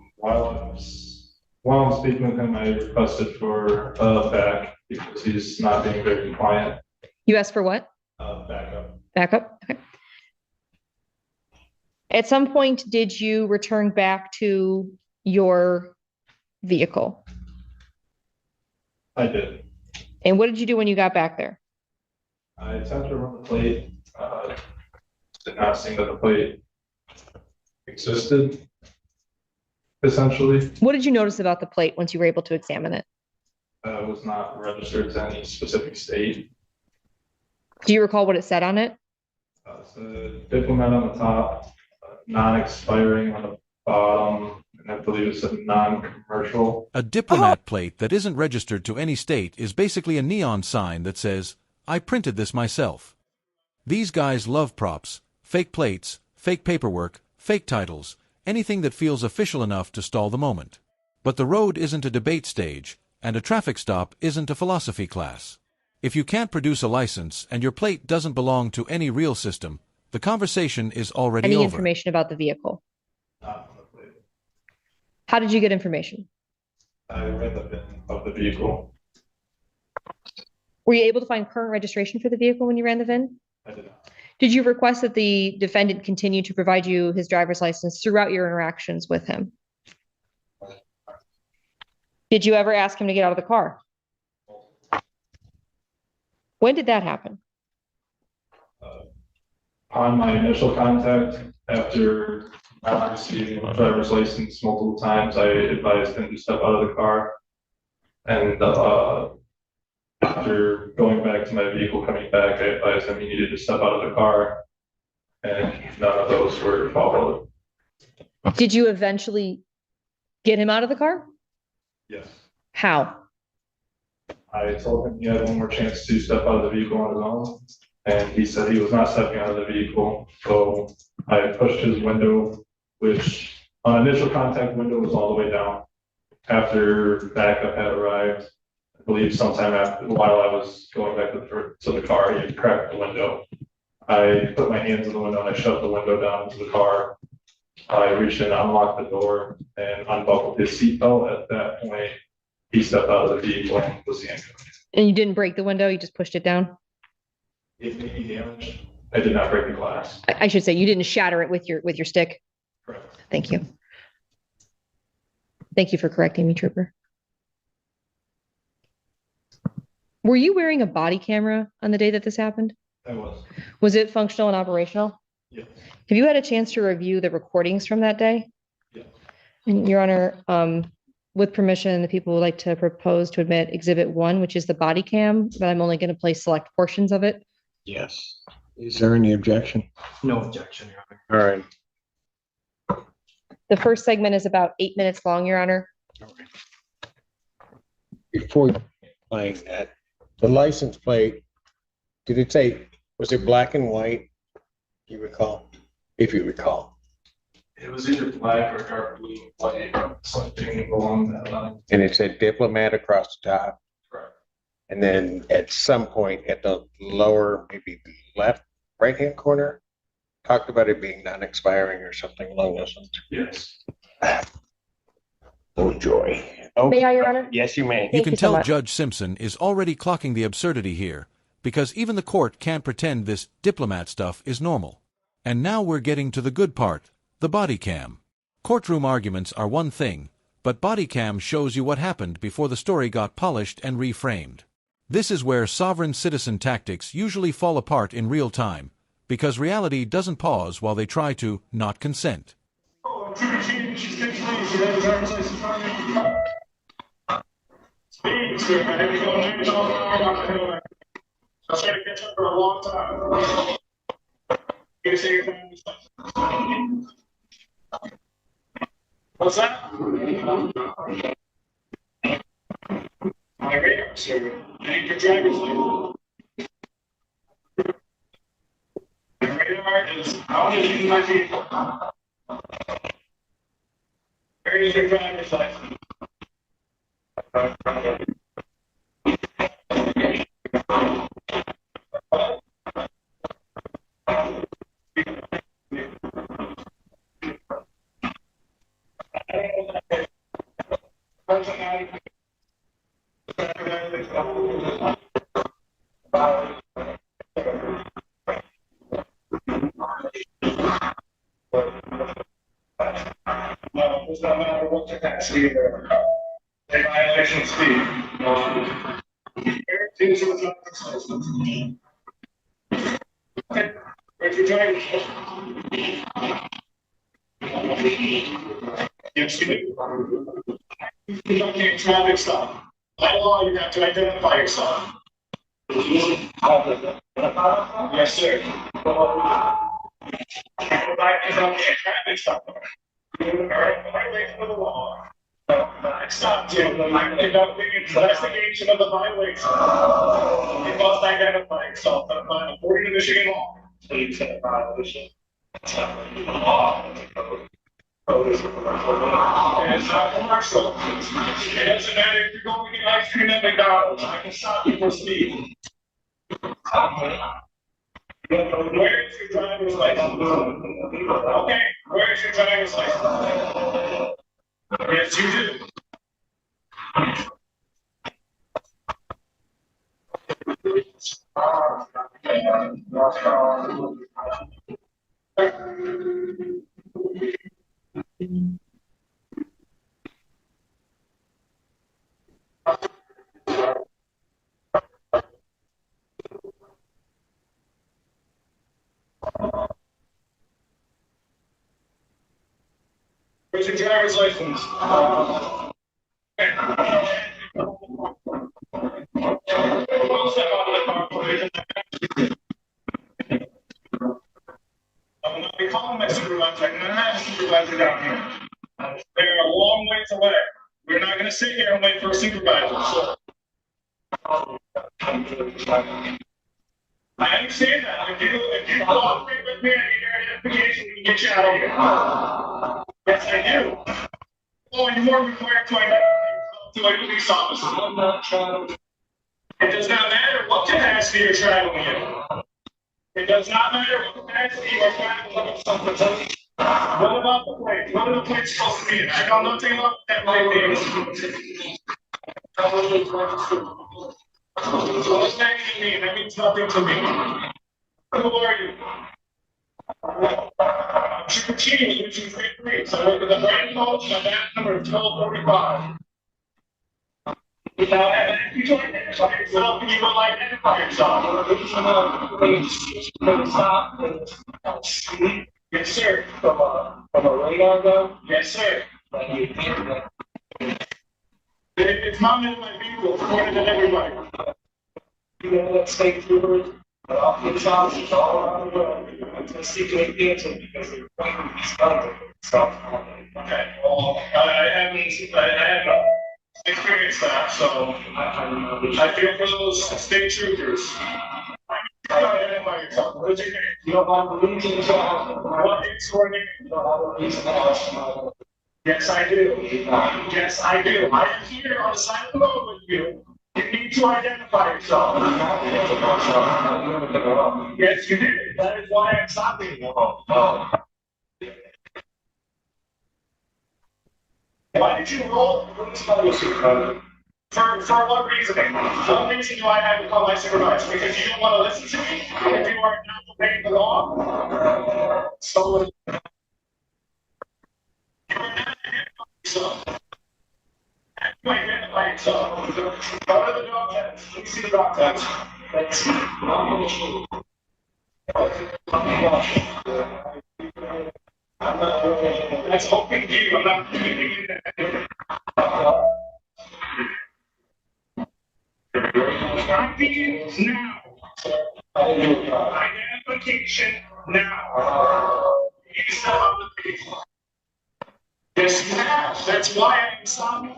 I'm speaking with him, I requested for back because he's not being very compliant. You asked for what? Backup. Backup? Okay. At some point, did you return back to your vehicle? I did. And what did you do when you got back there? I attempted to run the plate. Did not seem that the plate existed, essentially. What did you notice about the plate once you were able to examine it? It was not registered to any specific state. Do you recall what it said on it? It's a diplomat on the top, non-expiring on the bottom, and I believe it's a non-commercial. A diplomat plate that isn't registered to any state is basically a neon sign that says, "I printed this myself." These guys love props, fake plates, fake paperwork, fake titles, anything that feels official enough to stall the moment. But the road isn't a debate stage, and a traffic stop isn't a philosophy class. If you can't produce a license and your plate doesn't belong to any real system, the conversation is already Any over. information about the vehicle? Not on the plate. How did you get information? I read the VIN of the vehicle. Were you able to find current registration for the vehicle when you ran the VIN? I did not. Did you request that the defendant continue to provide you his driver's license throughout your interactions with him? Did you ever ask him to get out of the car? When did that happen? On my initial contact, after not receiving a driver's license multiple times, I advised him to step out of the car. And after going back to my vehicle, coming back, I advised him he needed to step out of the car and none of those were followed. Did you eventually get him out of the car? Yes. How? I told him he had one more chance to step out of the vehicle on his own, and he said he was not stepping out of the vehicle. So I pushed his window, which on initial contact window was all the way down. After backup had arrived, I believe sometime after, while I was going back to the car, he cracked the window. I put my hands in the window and I shoved the window down into the car. I reached in, unlocked the door, and unbuckled his seatbelt. At that point, he stepped out of the vehicle and was handcuffed. And you didn't break the window, you just pushed it down? If any damage, I did not break the glass. I should say you didn't shatter it with your stick. Correct. Thank you. Thank you for correcting me, Trooper. Were you wearing a body camera on the day that this happened? I was. Was it functional and operational? Yes. Have you had a chance to review the recordings from that day? Yes. And Your Honor, with permission, the people would like to propose to admit Exhibit 1, which is the body cam, but I'm only going to play select portions of it. Yes. Is there any objection? No objection, Your Honor. All right. The first segment is about 8 minutes long, Your Honor. Before playing that, the license plate, did it say, was it black and white? You recall? If you recall. It was either black or dark blue, white, something along that line. And it said diplomat across the top. Correct. And then at some point at the lower, maybe left, right-hand corner, talked about it being non-expiring or something along those lines. Yes. Oh, joy. Oh, May I, Your Honor? yes, you may. You Thank can you so tell much. Judge Simpson is already clocking the absurdity here, because even the court can't pretend this diplomat stuff is normal. And now we're getting to the good part, the body cam. Courtroom arguments are one thing, but body cam shows you what happened before the story got polished and reframed. This is where sovereign citizen tactics usually fall apart in real time, because reality doesn't pause while they try to not consent. What's that? My radar, sir. I need your driver's license. My radar is out of my vehicle. Where is your driver's license? No, it's not matter what the tax either. A violation, Steve. Here's your driver's license. Okay, where's your driver's license? Yes, you do. You don't need traffic stop. By law, you have to identify yourself. Yes, sir. Is on the traffic stop. You are violation of the law. I stopped you. I'm conducting an investigation of the violation. You must identify yourself. According to Michigan law. So you said a violation. It's not commercial. It doesn't matter if you're going to get ice cream at McDonald's. I can stop you for speeding. Where is your driver's license? Okay, where is your driver's license? Yes, you do. Where's your driver's license? call my supervisor. I'm not a supervisor down here. They're a long ways away. We're not gonna sit here and wait for a supervisor, so. I understand that. If you cooperate with me, I need your identification, we can get you out of here. Yes, I do. Oh, and you are required to identify yourself to a police officer. I'm not trying. It does not matter what capacity you're traveling in. It does not matter what capacity you're traveling in. What about the plate? What are the plates supposed to be in? I know nothing about that plate being. What's that even mean? That means nothing to me. Who are you? Trooper Chief, which is great. So look at the brand code, my back number is 1245. Now, if you don't identify yourself, you will identify yourself. Yes, sir. From a radar though? Yes, sir. It's mounted in my vehicle, according to everybody. You know what state troopers, police officers all around the world, to seek an answer because they're waiting to discover stuff. Okay, well, I haven't experienced that, so I feel for those state troopers. What's your name? You don't have the reason to what is your name? You don't have a reason to ask. Yes, I do. Yes, I do. I am here on the side of the road with you. You need to identify yourself. Yes, you did. That is why I'm stopping you. Why did you roll for what reason? What reason do I have to call my supervisor? Because you don't want to listen to me? If you are not obeying the law? So you are not identifying yourself. You identify yourself. Go to the dog test. Let me see the dog test. Let's see. That's open view. I'm not doing it. ID now. Identification now. You step on the page. Yes, you have. That's why I'm stopping.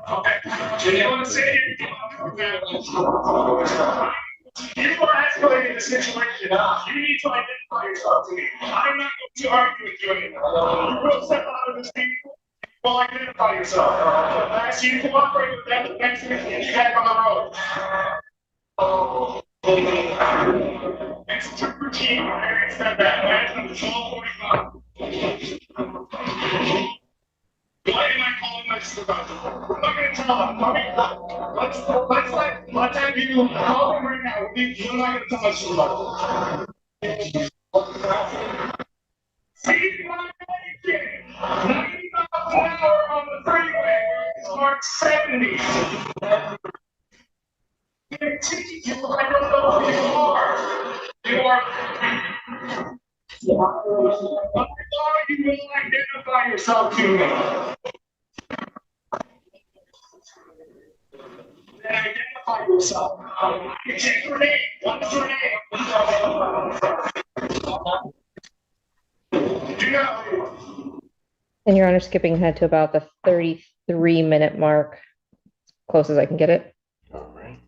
Okay. Do you want to say it? You are escalating the situation. You need to identify yourself to me. I'm not going to argue with you anymore. You will step out of this vehicle. Well, identify yourself. I ask you to cooperate with that next mission you have on the road. It's Trooper Chief. I said that. That's number 1245. Why am I calling my supervisor? I'm not going to tell him. Let's have you call him right now. I'm not going to tell my supervisor. See my nation. 90 miles an hour on the freeway. Mark 70. You I don't know who you are. You are. You will identify yourself to me. Then identify yourself. Take your name. What's your name? Do not leave. And Your Honor, skipping ahead to about the 33-minute mark, close as I can get it. All right.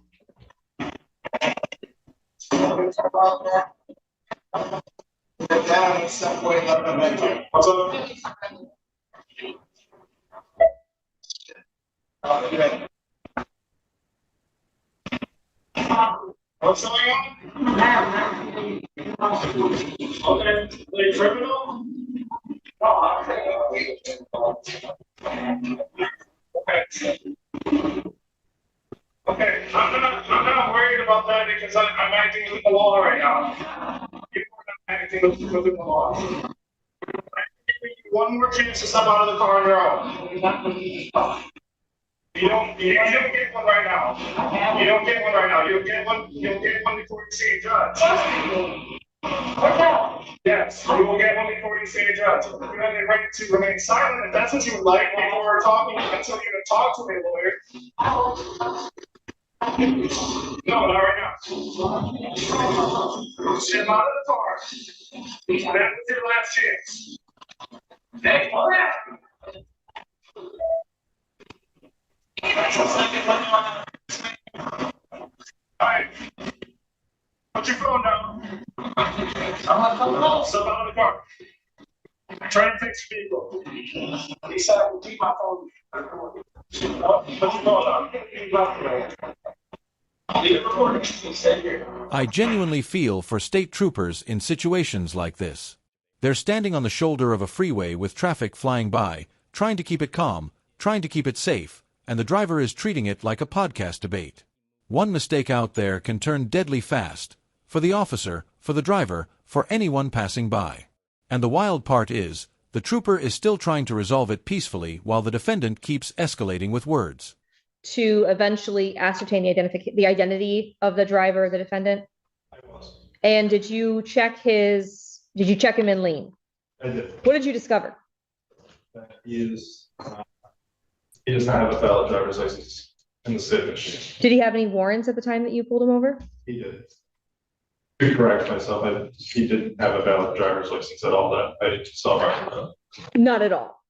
What's up? What's going on? Okay, the criminal? Okay, I'm not worried about that because I'm acting with the law right now. People are not acting with the law. I'm giving you one more chance to step out of the car on your own. You don't get one right now. You don't get one right now. You'll get one before you see a judge. Yes, you will get one before you see a judge. You have the right to remain silent if that's what you would like before talking until you talk to me, lawyer. No, not right now. Step out of the car. That was your last chance. Hey, hold on. Alright. Put your phone down. I'm not coming home. Step out of the car. Try and fix your vehicle. He said I will keep my phone. Put your phone down. I genuinely feel for state troopers in situations like this. They're standing on the shoulder of a freeway with traffic flying by, trying to keep it calm, trying to keep it safe, and the driver is treating it like a podcast debate. One mistake out there can turn deadly fast, for the officer, for the driver, for anyone passing by. And the wild part is, the trooper is still trying to resolve it peacefully while the defendant keeps escalating with words. To eventually ascertain the identity of the driver, the defendant? I was. And did you check him in lean? I did. What did you discover? He does not have a valid driver's license in the state of Michigan. Did he have any warrants at the time that you pulled him over? He did. To correct myself, he didn't have a valid driver's license at all that I saw right. Not at all.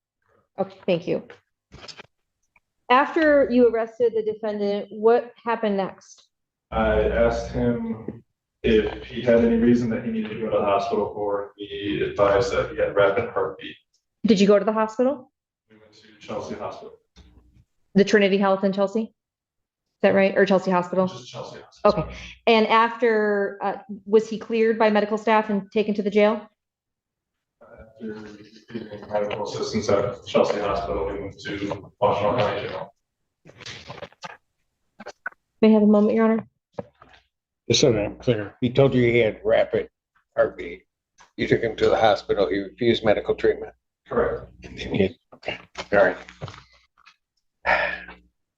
Okay, thank you. After you arrested the defendant, what happened next? I asked him if he had any reason that he needed to go to the hospital for. He advised that he had rapid heartbeat. Did you go to the hospital? We went to Chelsea Hospital. The Trinity Health in Chelsea? Is that right? Or Chelsea Hospital? Just Chelsea Hospital. Okay. And after, was he cleared by medical staff and taken to the jail? After receiving medical assistance at Chelsea Hospital, we went to Washington County Jail. May I have a moment, Your Honor? Just so that I'm clear, he told you he had rapid heartbeat. You took him to the hospital, he refused medical treatment. Correct. Okay, all right.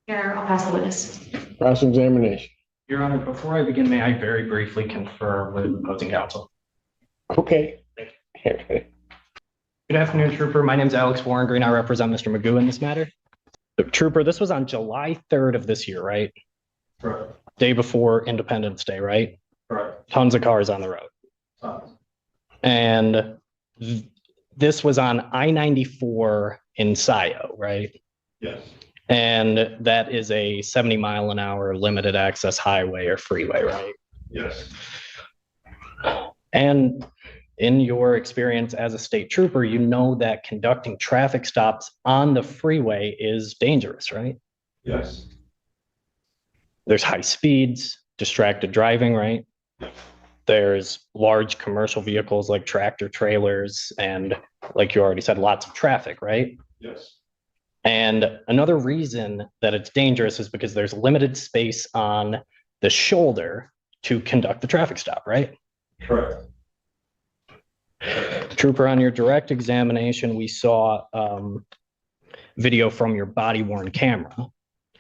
Here, I'll pass the witness. Cross-examination. Your Honor, before I begin, may I very briefly confer with opposing counsel? Okay. Good afternoon, Trooper. My name is Alex Warren Green. I represent Mr. Magoo in this matter. Trooper, this was on July 3rd of this year, right? Correct. Day before Independence Day, right? Correct. Tons of cars on the road. And this was on I-94 in Scio, right? Yes. And that is a 70-mile-an-hour limited access highway or freeway, right? Yes. And in your experience as a state trooper, you know that conducting traffic stops on the freeway is dangerous, right? Yes. There's high speeds, distracted driving, right? There's large commercial vehicles like tractor trailers, and like you already said, lots of traffic, right? Yes. And another reason that it's dangerous is because there's limited space on the shoulder to conduct the traffic stop, right? Correct. Trooper, on your direct examination, we saw video from your body-worn camera.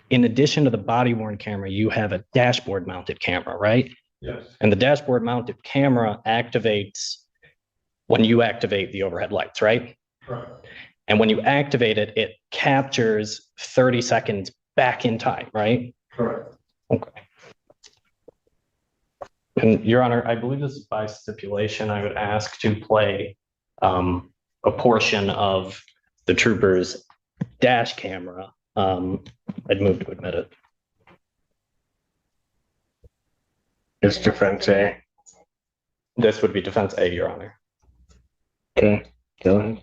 In addition to the body-worn camera, you have a dashboard-mounted camera, right? Yes. And the dashboard-mounted camera activates when you activate the overhead lights, right? Correct. And when you activate it, it captures 30 seconds back in time, right? Correct. Okay. And Your Honor, I believe this is by stipulation. I would ask to play a portion of the trooper's dash camera. I'd move to admit it. It's defense A. This would be defense A, Your Honor. Okay, go ahead.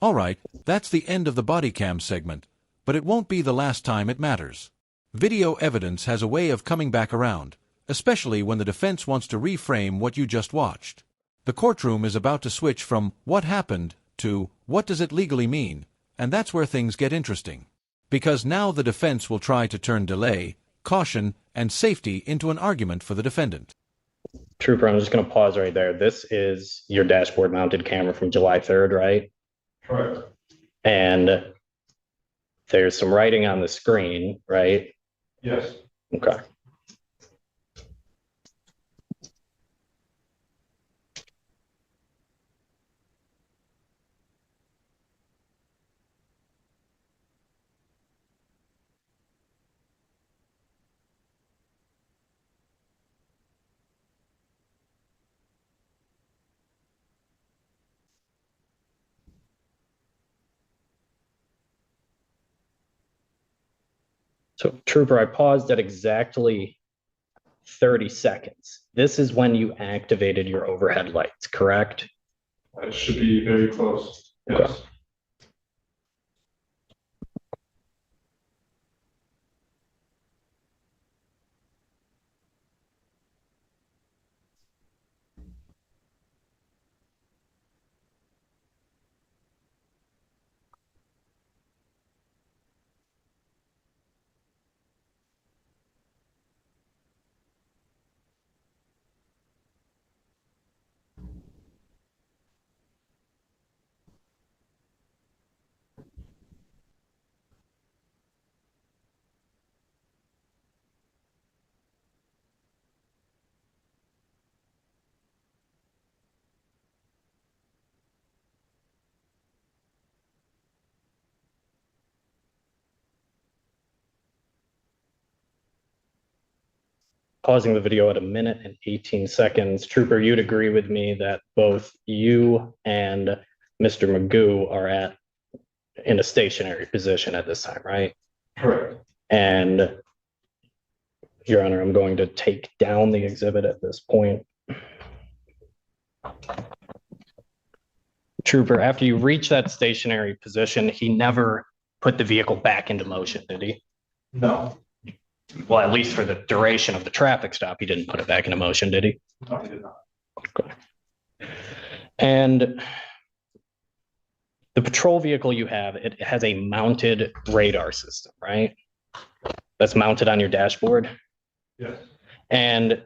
All right, that's the end of the body cam segment, but it won't be the last time it matters. Video evidence has a way of coming back around, especially when the defense wants to reframe what you just watched. The courtroom is about to switch from what happened to what does it legally mean, and that's where things get interesting. Because now the defense will try to turn delay, caution, and safety into an argument for the defendant. Trooper, I'm just going to pause right there. This is your dashboard mounted camera from July 3rd, right? Correct. And there's some writing on the screen, right? Yes. Okay. So Trooper, I paused at exactly 30 seconds. This is when you activated your overhead lights, correct? It should be very close. Yes. Pausing the video at 1 minute and 18 seconds. Trooper, you'd agree with me that both you and Mr. Magoo are in a stationary position at this time, right? Correct. And Your Honor, I'm going to take down the exhibit at this point. Trooper, after you reach that stationary position, he never put the vehicle back into motion, did he? No. Well, at least for the duration of the traffic stop, he didn't put it back into motion, did he? No, he did not. Okay. And the patrol vehicle you have, it has a mounted radar system, right? That's mounted on your dashboard. Yes. And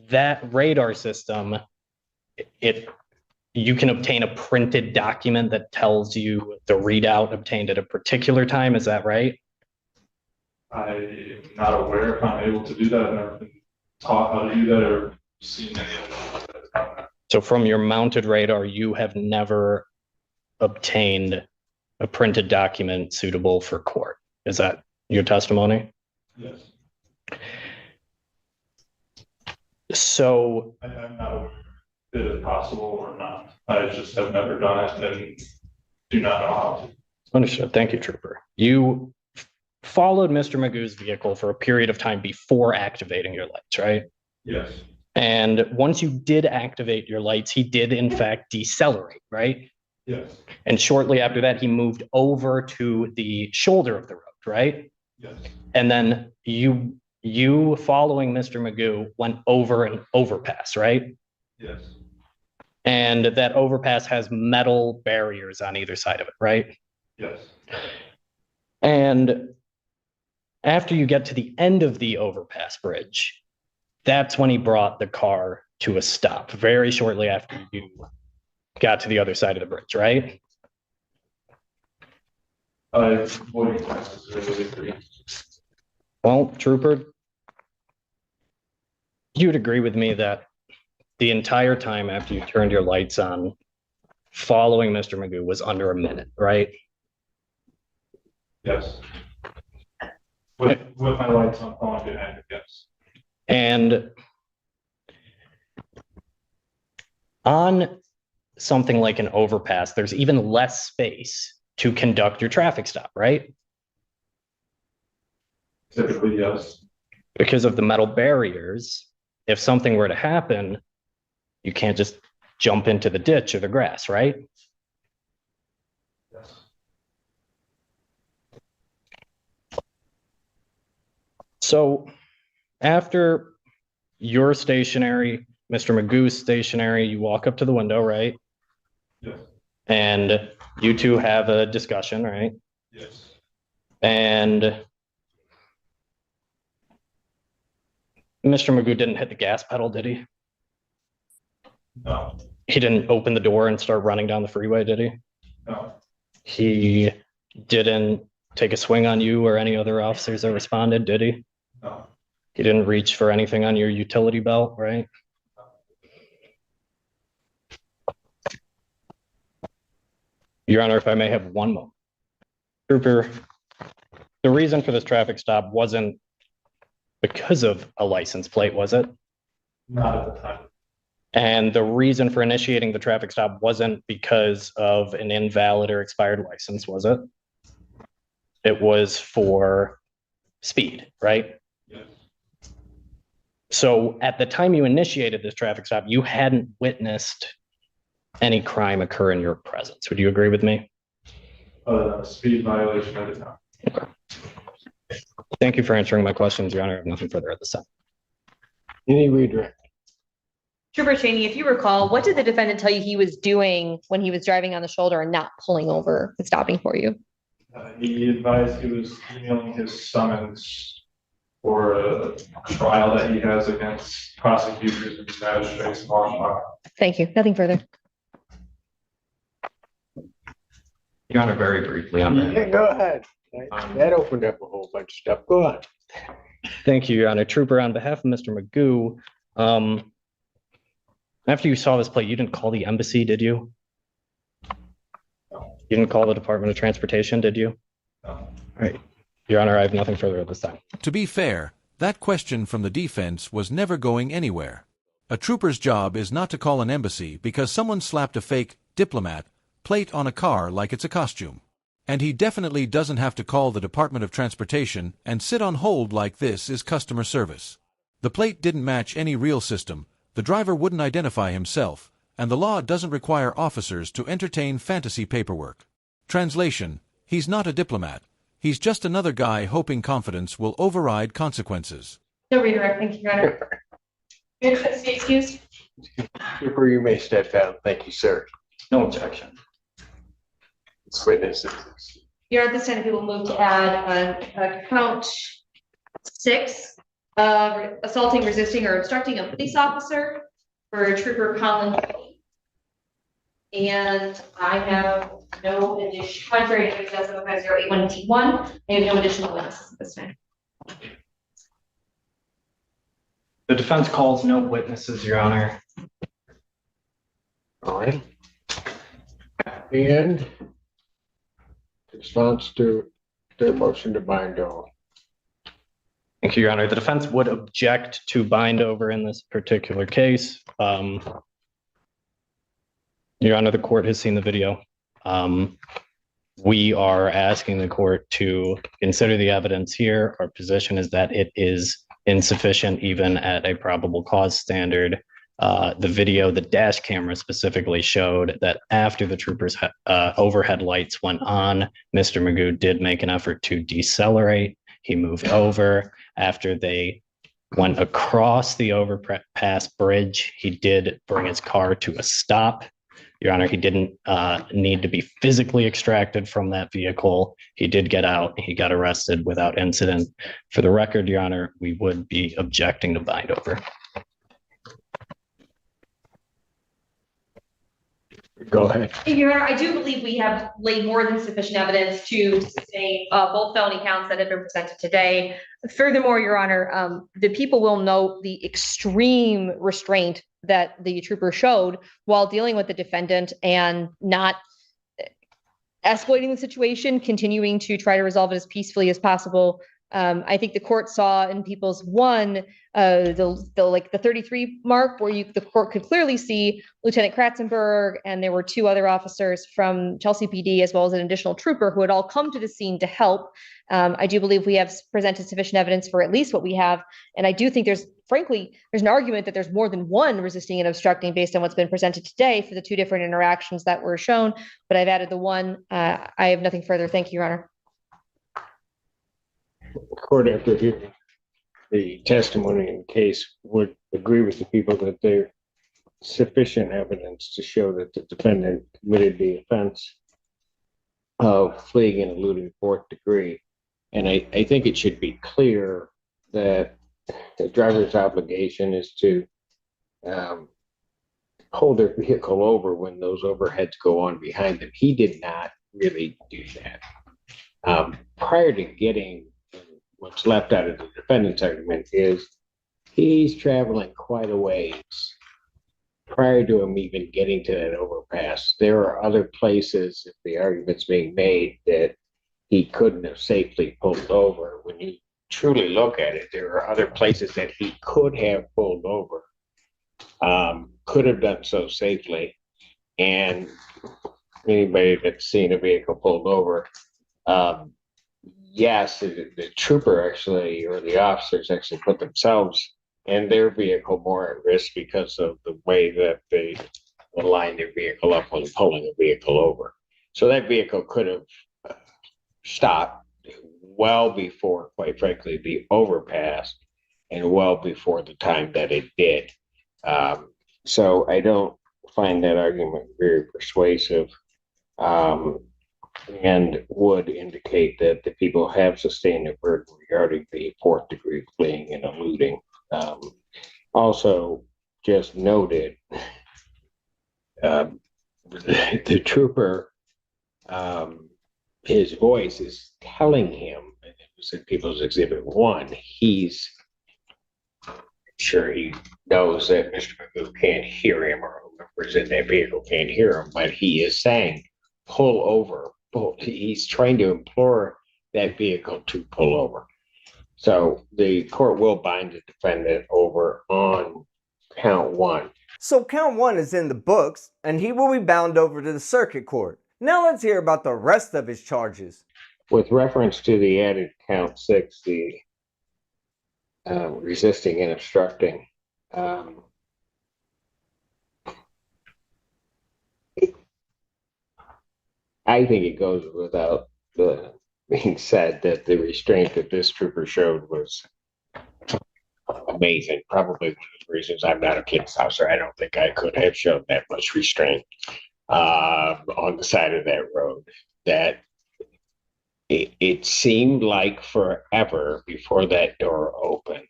that radar system, you can obtain a printed document that tells you the readout obtained at a particular time. Is that right? I'm not aware if I'm able to do that. I've never been taught how to do that or seen any of that. So from your mounted radar, you have never obtained a printed document suitable for court. Is that your testimony? Yes. So I'm not aware if it is possible or not. I just have never done it and do not know how to. understood. Thank you, Trooper. You followed Mr. Magoo's vehicle for a period of time before activating your lights, right? Yes. And once you did activate your lights, he did in fact decelerate, right? Yes. And shortly after that, he moved over to the shoulder of the road, right? Yes. And then you following Mr. Magoo went over an overpass, right? Yes. And that overpass has metal barriers on either side of it, right? Yes. And after you get to the end of the overpass bridge, that's when he brought the car to a stop, very shortly after you got to the other side of the bridge, right? I wouldn't necessarily agree. Well, Trooper, you'd agree with me that the entire time after you turned your lights on, following Mr. Magoo was under a minute, right? Yes. With my lights on, following behind it, yes. And on something like an overpass, there's even less space to conduct your traffic stop, right? Typically, yes. Because of the metal barriers, if something were to happen, you can't just jump into the ditch or the grass, right? Yes. So after you're stationary, Mr. Magoo's stationary, you walk up to the window, right? Yes. And you two have a discussion, right? Yes. And Mr. Magoo didn't hit the gas pedal, did he? No. He didn't open the door and start running down the freeway, did he? No. He didn't take a swing on you or any other officers that responded, did he? No. He didn't reach for anything on your utility belt, right? Your Honor, if I may have one moment. Trooper, the reason for this traffic stop wasn't because of a license plate, was it? Not at the time. And the reason for initiating the traffic stop wasn't because of an invalid or expired license, was it? It was for speed, right? Yes. So at the time you initiated this traffic stop, you hadn't witnessed any crime occur in your presence. Would you agree with me? Speed violation, I did not. Thank you for answering my questions, Your Honor. I have nothing further at this time. Any redirect? Trooper Cheney, if you recall, what did the defendant tell you he was doing when he was driving on the shoulder and not pulling over and stopping for you? He advised he was emailing his summons for a trial that he has against prosecutors and magistrates. Thank you. Nothing further. Your Honor, very briefly on that. Yeah, go ahead. That opened up a whole bunch of stuff. Go on. Thank you, Your Honor. Trooper, on behalf of Mr. Magoo, after you saw this plate, you didn't call the embassy, did you? You didn't call the Department of Transportation, did you? No. All right. Your Honor, I have nothing further at this time. To be fair, that question from the defense was never going anywhere. A trooper's job is not to call an embassy because someone slapped a fake diplomat plate on a car like it's a costume. And he definitely doesn't have to call the Department of Transportation and sit on hold like this is customer service. The plate didn't match any real system, the driver wouldn't identify himself, and the law doesn't require officers to entertain fantasy paperwork. Translation: he's not a diplomat. He's just another guy hoping confidence will override consequences. No redirect, thank you, Your Honor. Excuse. Trooper, you may step down. Thank you, sir. No objection. It's witnesses. Your Honor, at this time, we will move to add count 6, assaulting, resisting, or obstructing a police officer for Trooper Colin. And I have no additional, contrary to 75081T1, I have no additional witnesses at this time. The defense calls no witnesses, Your Honor. All right. And response to their motion to bind over. Thank you, Your Honor. The defense would object to bind over in this particular case. Your Honor, the court has seen the video. We are asking the court to consider the evidence here. Our position is that it is insufficient even at a probable cause standard. The video, the dash camera specifically showed that after the troopers' overhead lights went on, Mr. Magoo did make an effort to decelerate. He moved over. After they went across the overpass bridge, he did bring his car to a stop. Your Honor, he didn't need to be physically extracted from that vehicle. He did get out. He got arrested without incident. For the record, Your Honor, we would be objecting to bind over. Go ahead. Your Honor, I do believe we have laid more than sufficient evidence to sustain both felony counts that have been presented today. Furthermore, Your Honor, the people will note the extreme restraint that the trooper showed while dealing with the defendant and not escalating the situation, continuing to try to resolve it as peacefully as possible. I think the court saw in People's 1, the 33 mark where the court could clearly see Lieutenant Kratzenberg, and there were 2 other officers from Chelsea PD as well as an additional trooper who had all come to the scene to help. I do believe we have presented sufficient evidence for at least what we have. And I do think there's an argument that there's more than one resisting and obstructing based on what's been presented today for the 2 different interactions that were shown. But I've added the 1. I have nothing further. Thank you, Your Honor. Court, after hearing the testimony in the case, would agree with the people that there's sufficient evidence to show that the defendant committed the offense of fleeing and eluding 4th degree. And I think it should be clear that the driver's obligation is to hold their vehicle over when those overheads go on behind them. He did not really do that. Prior to getting what's left out of the defendant's argument is he's traveling quite a ways prior to him even getting to that overpass. There are other places, if the argument's being made, that he couldn't have safely pulled over. When you truly look at it, there are other places that he could have pulled over, could have done so safely. And anybody that's seen a vehicle pulled over, yes, the trooper actually, or the officers actually put themselves and their vehicle more at risk because of the way that they line their vehicle up when pulling a vehicle over. So that vehicle could have stopped well before, quite frankly, the overpass and well before the time that it did. So I don't find that argument very persuasive, and would indicate that the people have sustained a burden regarding the fourth degree fleeing and eluding. Also, just noted, the trooper, his voice is telling him, it was in People's Exhibit 1, he's sure he knows that Mr. Magoo can't hear him, or whoever's in that vehicle can't hear him, but he is saying, pull over. He's trying to implore that vehicle to pull over. So the court will bind the defendant over on count 1. So count 1 is in the books, and he will be bound over to the circuit court. Now let's hear about the rest of his charges. With reference to the added count 6, the resisting and obstructing, I think it goes without being said that the restraint that this trooper showed was amazing. Probably one of the reasons I'm not a police officer. I don't think I could have shown that much restraint on the side of that road. That it seemed like forever before that door opened.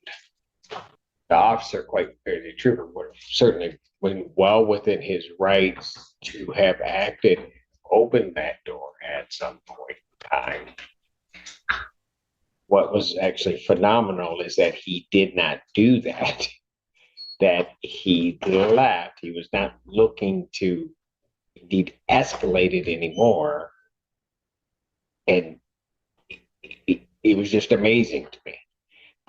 The officer, the trooper, would have certainly been well within his rights to have acted, opened that door at some point in time. What was actually phenomenal is that he did not do that, that he left. He was not looking to indeed escalate it anymore. And it was just amazing to me.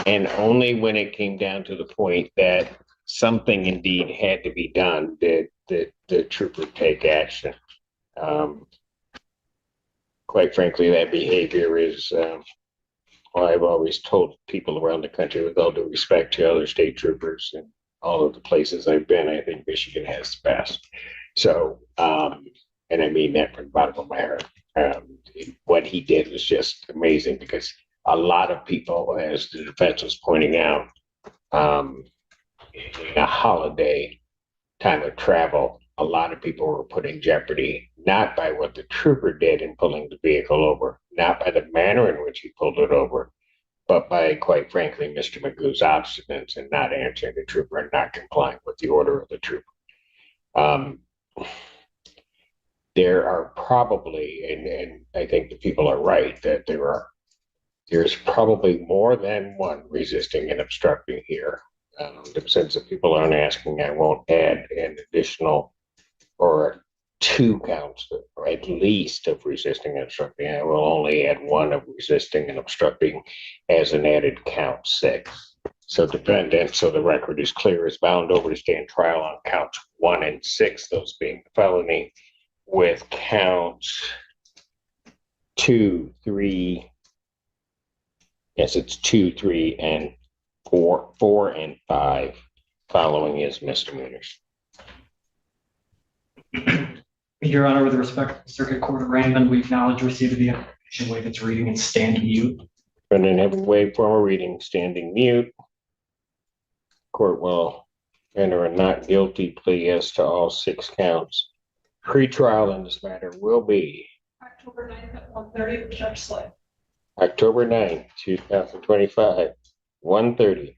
And only when it came down to the point that something indeed had to be done did the trooper take action. Quite frankly, that behavior is, I've always told people around the country, with all due respect to other state troopers and all of the places I've been, I think Michigan has the best. So, and I mean that from the bottom of my heart. What he did was just amazing, because a lot of people, as the defense was pointing out, in a holiday time of travel, a lot of people were put in jeopardy, not by what the trooper did in pulling the vehicle over, not by the manner in which he pulled it over, but by, quite frankly, Mr. Magoo's obstinance in not answering the trooper and not complying with the order of the trooper. There are probably, and I think the people are right, that there's probably more than one resisting and obstructing here. Since the people aren't asking, I won't add an additional or 2 counts, or at least, of resisting and obstructing. I will only add 1 of resisting and obstructing as an added count 6. So defendant, so the record is clear, is bound over to stand trial on counts 1 and 6, those being felony, with counts 2, 3. Yes, it's 2, 3, and 4 and 5 following as misdemeanors. Your Honor, with respect to the Circuit Court arraignment, we acknowledge receipt of the information, waive its reading, and stand mute. Defendant having waived formal reading, standing mute. Court will enter a not guilty plea as to all 6 counts. Pre-trial in this matter will be October 9th at 1:30 with Judge Slay. October 9th, 2025, 1:30.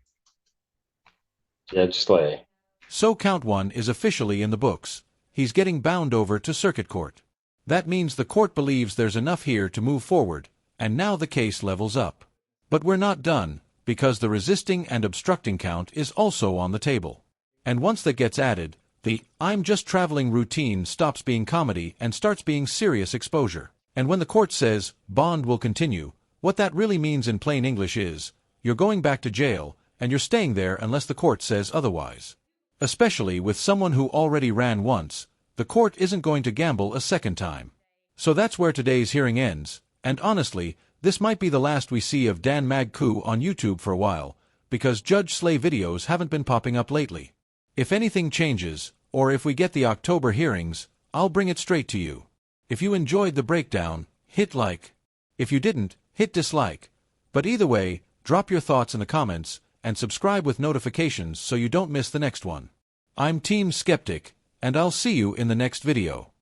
Judge Slay. So count 1 is officially in the books. He's getting bound over to circuit court. That means the court believes there's enough here to move forward, and now the case levels up. But we're not done, because the resisting and obstructing count is also on the table. And once that gets added, the "I'm just traveling" routine stops being comedy and starts being serious exposure. And when the court says bond will continue, what that really means in plain English is, you're going back to jail, and you're staying there unless the court says otherwise. Especially with someone who already ran once, the court isn't going to gamble a second time. So that's where today's hearing ends, and honestly, This might be the last we see of Dan Mag-Ku on YouTube for a while, because Judge Slay videos haven't been popping up lately. If anything changes, or if we get the October hearings, I'll bring it straight to you. If you enjoyed the breakdown, hit like. If you didn't, hit dislike. But either way, drop your thoughts in the comments, and subscribe with notifications so you don't miss the next one. I'm Team Skeptic, and I'll see you in the next video.